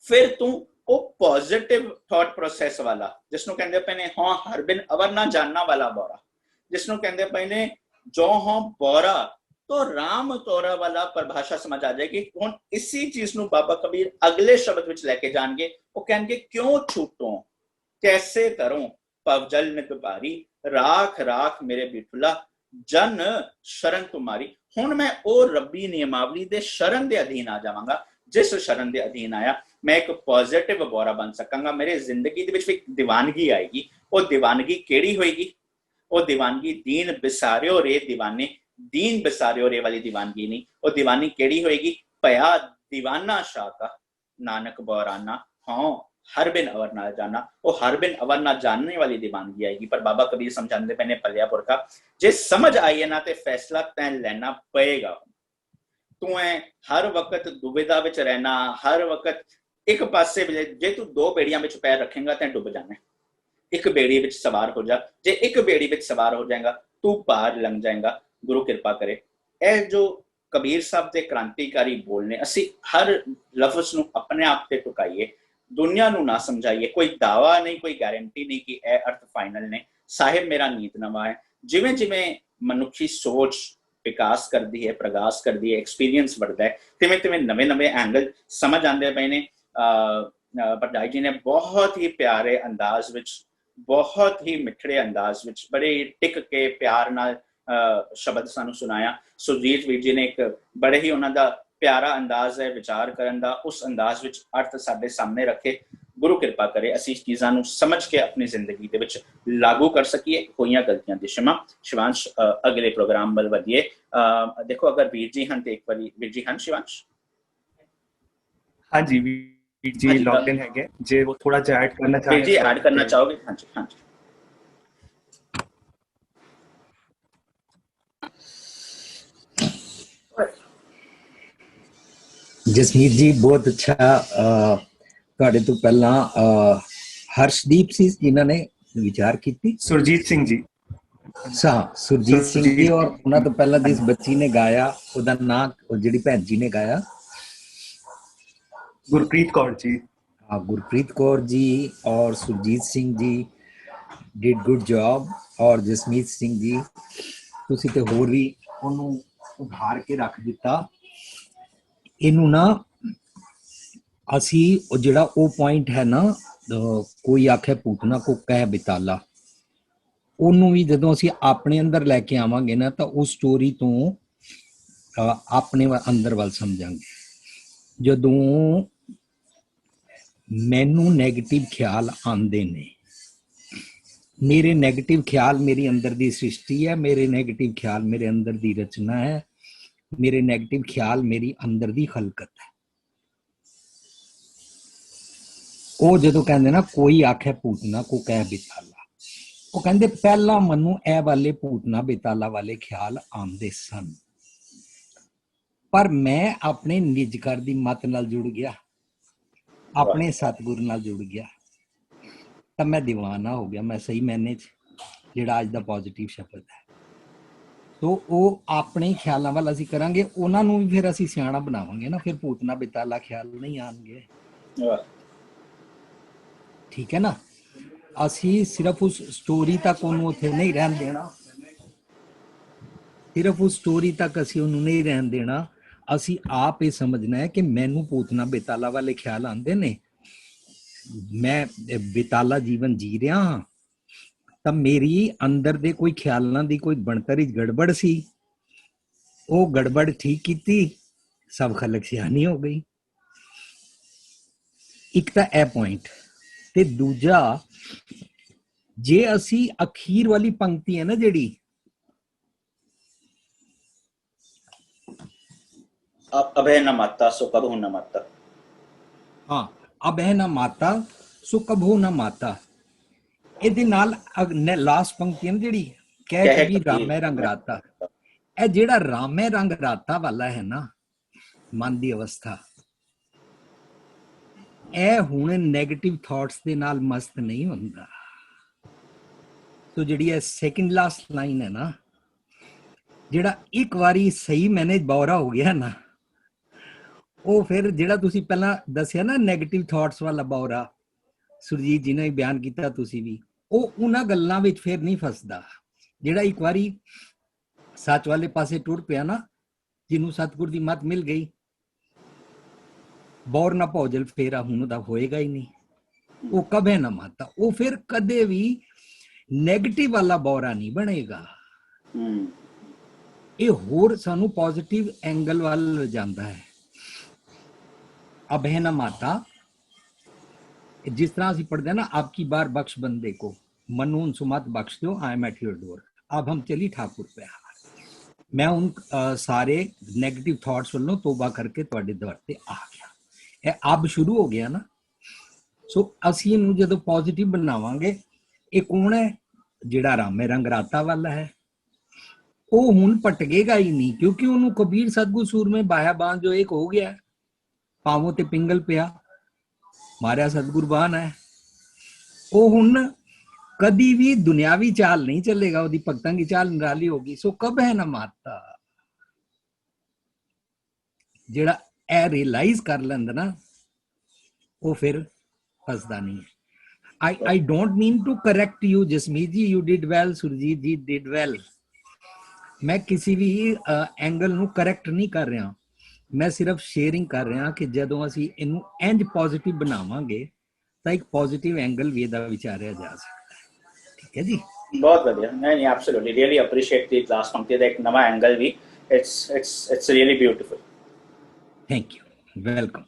S3: फिर तू वो पॉजिटिव थॉट प्रोसेस वाला, जिसनू कहंदे पए ने हां हर बिन अवर ना जानना वाला बौरा, जिसनू कहंदे पए ने जो हां बौरा तो राम तोरा वाला परिभाषा समझ आ जाएगी। हुण इसी चीज नूं बाबा कबीर अगले शब्द विच लैके जाणगे, वो कहणगे क्यों छूटों कैसे करूं पवजल निगबारी, राख राख मेरे बिठुला जन शरण तुम्हारी। हुण मैं ओ रब्बी नियमावली दे शरण दे अधीन आ जावांगा, जिस शरण दे अधीन आया मैं एक पॉजिटिव बौरा बन सकांगा। मेरे जिंदगी दे विच एक दीवानगी आएगी। वो दीवानगी केड़ी होएगी? वो दीवानगी दीन बिसारियो रे दीवाने, दीन बिसारियो रे वाली दीवानगी नहीं। वो दीवानी केड़ी होएगी? भया दीवाना शाह का नानक बौराना, हाँ हर बिन अवर ना जाना। वो हर बिन अवर ना जानने वाली दीवानगी आएगी। पर बाबा कबीर समझाते पैने पलियापुर का, जे समझ आई है ना ते फैसला तैं लेना पएगा। तू हर वक्त दुविधा विच रहना, हर वक्त एक पासे जे तू दो बेड़ियां विच पैर रखेगा तैं डुब जाना। एक बेड़ी विच सवार हो जा, जे एक बेड़ी विच सवार हो जाएगा तू पार लंघ जाएगा। गुरु कृपा करे। ए जो कबीर साहब के क्रांतिकारी बोलने, असी हर लफ्ज नूं अपने आप ते टुकाइए, दुनिया नूं ना समझाइए। कोई दावा नहीं, कोई गारंटी नहीं कि ए अर्थ फाइनल ने। साहिब मेरा नीत नवा है। जिवें जिवें मनुखी सोच विकास करती है, प्रगास करती है, एक्सपीरियंस बढ़ता है, तिवें तिवें नवे नवे एंगल समझ आते पे ने। भरजाई जी ने बहुत ही प्यारे अंदाज विच, बहुत ही मिठड़े अंदाज विच, बड़े टिक के प्यार नाल शब्द सानू सुनाया। सुरजीत वीर जी ने एक बड़े ही उन्हों का प्यारा अंदाज है विचार करन दा, उस अंदाज विच अर्थ साडे सामने रखे। गुरु कृपा करे असी इस चीज़ां नू समझ के अपनी जिंदगी दे विच लागू कर सकीए। होइयां गलतियां दी क्षमा। शिवांश अगले प्रोग्राम वल वधिए। देखो अगर वीर जी हन ते एक बारी वीर जी हन शिवांश।
S4: हाँ जी वीर जी लॉग्ड इन है, जे वो थोड़ा जा ऐड करना चाहे।
S3: वीर जी ऐड करना चाहोगे? हाँ जी हाँ जी।
S5: जसमीत जी बहुत अच्छा। ਤੁਹਾਡੇ ਤੋਂ ਪਹਿਲਾਂ ਹਰਸ਼ਦੀਪ ਸੀ ਜਿਨ੍ਹਾਂ ਨੇ ਵਿਚਾਰ ਕੀਤੀ।
S4: ਸੁਰਜੀਤ ਸਿੰਘ ਜੀ।
S5: ਸੁਰਜੀਤ ਸਿੰਘ ਜੀ, ਔਰ ਉਹਨਾਂ ਤੋਂ ਪਹਿਲਾਂ ਜਿਸ ਬੱਚੀ ਨੇ ਗਾਇਆ ਉਹਦਾ ਨਾਂ, ਉਹ ਜਿਹੜੀ ਭੈਣ ਜੀ ਨੇ ਗਾਇਆ,
S4: ਗੁਰਪ੍ਰੀਤ ਕੌਰ ਜੀ।
S5: हाँ गुरप्रीत कौर जी और Surjit Singh ji did good job. और जसमीत सिंह जी तुसी ते होर भी ਉਹਨੂੰ ਉਭਾਰ ਕੇ ਰੱਖ ਦਿੱਤਾ। ਇਹਨੂੰ ਨਾ ਅਸੀਂ ਉਹ ਜਿਹੜਾ ਉਹ ਪੁਆਇੰਟ ਹੈ ਨਾ, ਕੋਈ ਆਖੇ ਪੂਤਨਾ ਕੋ ਕਹਿ ਬਿਤਾਲਾ, ਉਹਨੂੰ ਵੀ ਜਦੋਂ ਅਸੀਂ ਆਪਣੇ ਅੰਦਰ ਲੈ ਕੇ ਆਵਾਂਗੇ ਨਾ ਤਾਂ ਉਸ ਸਟੋਰੀ ਤੋਂ ਆਪਣੇ ਅੰਦਰ ਵੱਲ ਸਮਝਾਂਗੇ। ਜਦੋਂ ਮੈਨੂੰ ਨੈਗੇਟਿਵ ਖਿਆਲ ਆਉਂਦੇ ਨੇ, ਮੇਰੇ ਨੈਗੇਟਿਵ ਖਿਆਲ ਮੇਰੀ ਅੰਦਰ ਦੀ ਸ੍ਰਿਸ਼ਟੀ ਹੈ, ਮੇਰੇ ਨੈਗੇਟਿਵ ਖਿਆਲ ਮੇਰੇ ਅੰਦਰ ਦੀ ਰਚਨਾ ਹੈ, ਮੇਰੇ ਨੈਗੇਟਿਵ ਖਿਆਲ ਮੇਰੀ ਅੰਦਰ ਦੀ ਖਲਕਤ ਹੈ। ਉਹ ਜਦੋਂ ਕਹਿੰਦੇ ਨਾ ਕੋਈ ਆਖੇ ਭੂਤਨਾ ਕੋ ਕਹਿ ਬਿਤਾਲਾ, ਉਹ ਕਹਿੰਦੇ ਪਹਿਲਾਂ ਮੈਨੂੰ ਇਹ ਵਾਲੇ ਭੂਤਨਾ ਬਿਤਾਲਾ ਵਾਲੇ ਖਿਆਲ ਆਉਂਦੇ ਸਨ, ਪਰ ਮੈਂ ਆਪਣੇ ਨਿਜਕਾਰ ਦੀ ਮਤ ਨਾਲ ਜੁੜ ਗਿਆ, ਆਪਣੇ ਸਤਿਗੁਰੂ ਨਾਲ ਜੁੜ ਗਿਆ, ਤਾਂ ਮੈਂ ਦੀਵਾਨਾ ਹੋ ਗਿਆ। ਮੈਂ ਸਹੀ ਮੈਨੇ ਚ ਜਿਹੜਾ ਅੱਜ ਦਾ ਪੋਜ਼ਿਟਿਵ ਸ਼ਬਦ ਹੈ। ਸੋ ਉਹ ਆਪਣੇ ਖਿਆਲਾਂ ਵੱਲ ਅਸੀਂ ਕਰਾਂਗੇ, ਉਹਨਾਂ ਨੂੰ ਵੀ ਫਿਰ ਅਸੀਂ ਸਿਆਣਾ ਬਣਾਵਾਂਗੇ ਨਾ, ਫਿਰ ਭੂਤਨਾ ਬਿਤਾਲਾ ਖਿਆਲ ਨਹੀਂ ਆਉਣਗੇ। ਠੀਕ ਹੈ ਨਾ। ਅਸੀਂ ਸਿਰਫ ਉਸ ਸਟੋਰੀ ਤੱਕ ਉਹਨੂੰ ਉੱਥੇ ਨਹੀਂ ਰਹਿਣ ਦੇਣਾ, ਸਿਰਫ ਉਸ ਸਟੋਰੀ ਤੱਕ ਅਸੀਂ ਉਹਨੂੰ ਨਹੀਂ ਰਹਿਣ ਦੇਣਾ। ਅਸੀਂ ਆਪ ਇਹ ਸਮਝਣਾ ਹੈ ਕਿ ਮੈਨੂੰ ਭੂਤਨਾ ਬਿਤਾਲਾ ਵਾਲੇ ਖਿਆਲ ਆਉਂਦੇ ਨੇ, ਮੈਂ ਬਿਤਾਲਾ ਜੀਵਨ ਜੀ ਰਿਹਾ ਹਾਂ, ਤਾਂ ਮੇਰੀ ਅੰਦਰ ਦੇ ਕੋਈ ਖਿਆਲਾਂ ਦੀ ਕੋਈ ਬਣਤਰ ਵਿੱਚ ਗੜਬੜ ਸੀ, ਉਹ ਗੜਬੜ ਠੀਕ ਕੀਤੀ, ਸਭ ਖਲਕ ਸਿਆਣੀ ਹੋ ਗਈ। ਇੱਕ ਤਾਂ ਇਹ ਪੁਆਇੰਟ। ਤੇ ਦੂਜਾ, ਜੇ ਅਸੀਂ ਅਖੀਰ ਵਾਲੀ ਪੰਕਤੀ ਹੈ ਨਾ ਜਿਹੜੀ,
S3: अभय न माता सो कबहू न माता,
S5: हाँ अभय न माता सो कबहू न माता, ਇਹਦੇ ਨਾਲ ਲਾਸਟ ਪੰਕਤੀ ਹੈ ਨਾ ਜਿਹੜੀ, ਕਹਿ ਕਬੀਰ ਰਾਮੈ ਰੰਗ ਰਾਤਾ, ਇਹ ਜਿਹੜਾ ਰਾਮੈ ਰੰਗ ਰਾਤਾ ਵਾਲਾ ਹੈ ਨਾ ਮਨ ਦੀ ਅਵਸਥਾ, ਇਹ ਹੁਣ ਨੈਗੇਟਿਵ ਥਾਟਸ ਦੇ ਨਾਲ ਮਸਤ ਨਹੀਂ ਹੁੰਦਾ। ਸੋ ਜਿਹੜੀ ਇਹ ਸੈਕਿੰਡ ਲਾਸਟ ਲਾਈਨ ਹੈ ਨਾ, ਜਿਹੜਾ ਇੱਕ ਵਾਰੀ ਸਹੀ ਮੈਨੇਜ ਬੌਰਾ ਹੋ ਗਿਆ ਨਾ, ਉਹ ਫਿਰ ਜਿਹੜਾ ਤੁਸੀਂ ਪਹਿਲਾਂ ਦੱਸਿਆ ਨਾ ਨੈਗੇਟਿਵ ਥਾਟਸ ਵਾਲਾ ਬੌਰਾ, ਸੁਰਜੀਤ ਜੀ ਨੇ ਵੀ ਬਿਆਨ ਕੀਤਾ, ਤੁਸੀਂ ਵੀ, ਉਹ ਉਹਨਾਂ ਗੱਲਾਂ ਵਿੱਚ ਫਿਰ ਨਹੀਂ ਫਸਦਾ। ਜਿਹੜਾ ਇੱਕ ਵਾਰੀ ਸੱਚ ਵਾਲੇ ਪਾਸੇ ਟੁਰ ਪਿਆ ਨਾ, ਜਿਹਨੂੰ ਸਤਿਗੁਰ ਦੀ ਮੱਤ ਮਿਲ ਗਈ, ਬੌਰ ਨਾ ਭੌਜਲ ਫੇਰਾ ਹੁਣ ਉਹਦਾ ਹੋਏਗਾ ਹੀ ਨਹੀਂ, ਉਹ ਕਭੇ ਨਾ ਮਾਤਾ, ਉਹ ਫਿਰ ਕਦੇ ਵੀ ਨੈਗੇਟਿਵ ਵਾਲਾ ਬੌਰਾ ਨਹੀਂ ਬਣੇਗਾ। ਇਹ ਹੋਰ ਸਾਨੂੰ ਪੋਜ਼ਿਟਿਵ ਐਂਗਲ ਵੱਲ ਜਾਂਦਾ ਹੈ। ਅਭੈ ਨਾ ਮਾਤਾ, जिस तरह से पढ़ते हैं ना, आपकी बार बख्श बंदे को, मनून सुमत बख्श दो, I am at your door. अब हम चली ठाकुर पे हार। मैं उन सारे नेगेटिव थॉट्स वालों तोबा करके ਤੁਹਾਡੇ ਦਰ ਤੇ ਆ ਗਿਆ। ਇਹ ਅਬ ਸ਼ੁਰੂ ਹੋ ਗਿਆ ਨਾ। ਸੋ ਅਸੀਂ ਇਹਨੂੰ ਜਦੋਂ ਪੋਜ਼ਿਟਿਵ ਬਣਾਵਾਂਗੇ, ਇਹ ਕੌਣ ਹੈ? ਜਿਹੜਾ ਰਾਮੇ ਰੰਗ ਰਾਤਾ ਵਾਲਾ ਹੈ, ਉਹ ਹੁਣ ਭਟਕੇਗਾ ਹੀ ਨਹੀਂ, ਕਿਉਂਕਿ ਉਹਨੂੰ ਕਬੀਰ ਸਤਗੁਰ ਸੂਰਮੇ ਬਾਇਆ ਬਾਣ ਜੋ ਇੱਕ ਹੋ ਗਿਆ, ਪਾਵੋਂ ਤੇ ਪਿੰਗਲ ਪਿਆ, ਮਾਰਿਆ ਸਤਿਗੁਰ ਬਾਣ ਹੈ, ਉਹ ਹੁਣ ਕਦੀ ਵੀ ਦੁਨਿਆਵੀ ਚਾਲ ਨਹੀਂ ਚੱਲੇਗਾ, ਉਹਦੀ ਭਗਤਾਂ ਦੀ ਚਾਲ ਨਿਰਾਲੀ ਹੋਗੀ। ਸੋ ਕਬ ਹੈ ਨਾ ਮਾਤਾ, ਜਿਹੜਾ ਇਹ ਰਿਅਲਾਈਜ਼ ਕਰ ਲੈਂਦਾ ਨਾ, ਉਹ ਫਿਰ ਫਸਦਾ ਨਹੀਂ ਹੈ। I don't mean to correct you, Jasmeet ji, you did well, Surjit ਜੀ did well। ਮੈਂ ਕਿਸੇ ਵੀ ਐਂਗਲ ਨੂੰ ਕਰੈਕਟ ਨਹੀਂ ਕਰ ਰਿਹਾ, ਮੈਂ ਸਿਰਫ ਸ਼ੇਅਰਿੰਗ ਕਰ ਰਿਹਾ ਕਿ ਜਦੋਂ ਅਸੀਂ ਇਹਨੂੰ ਇੰਜ ਪੋਜ਼ਿਟਿਵ ਬਣਾਵਾਂਗੇ ਤਾਂ ਇੱਕ ਪੋਜ਼ਿਟਿਵ ਐਂਗਲ ਵੀ ਇਹਦਾ ਵਿਚਾਰਿਆ ਜਾ ਸਕਦਾ ਹੈ। ਠੀਕ ਹੈ ਜੀ,
S3: ਬਹੁਤ ਵਧੀਆ। ਨਹੀਂ, absolutely, really appreciate the class ਪੰਕਤੀ ਦਾ ਇੱਕ ਨਵਾਂ ਐਂਗਲ ਵੀ, it's really beautiful.
S5: Thank you, welcome.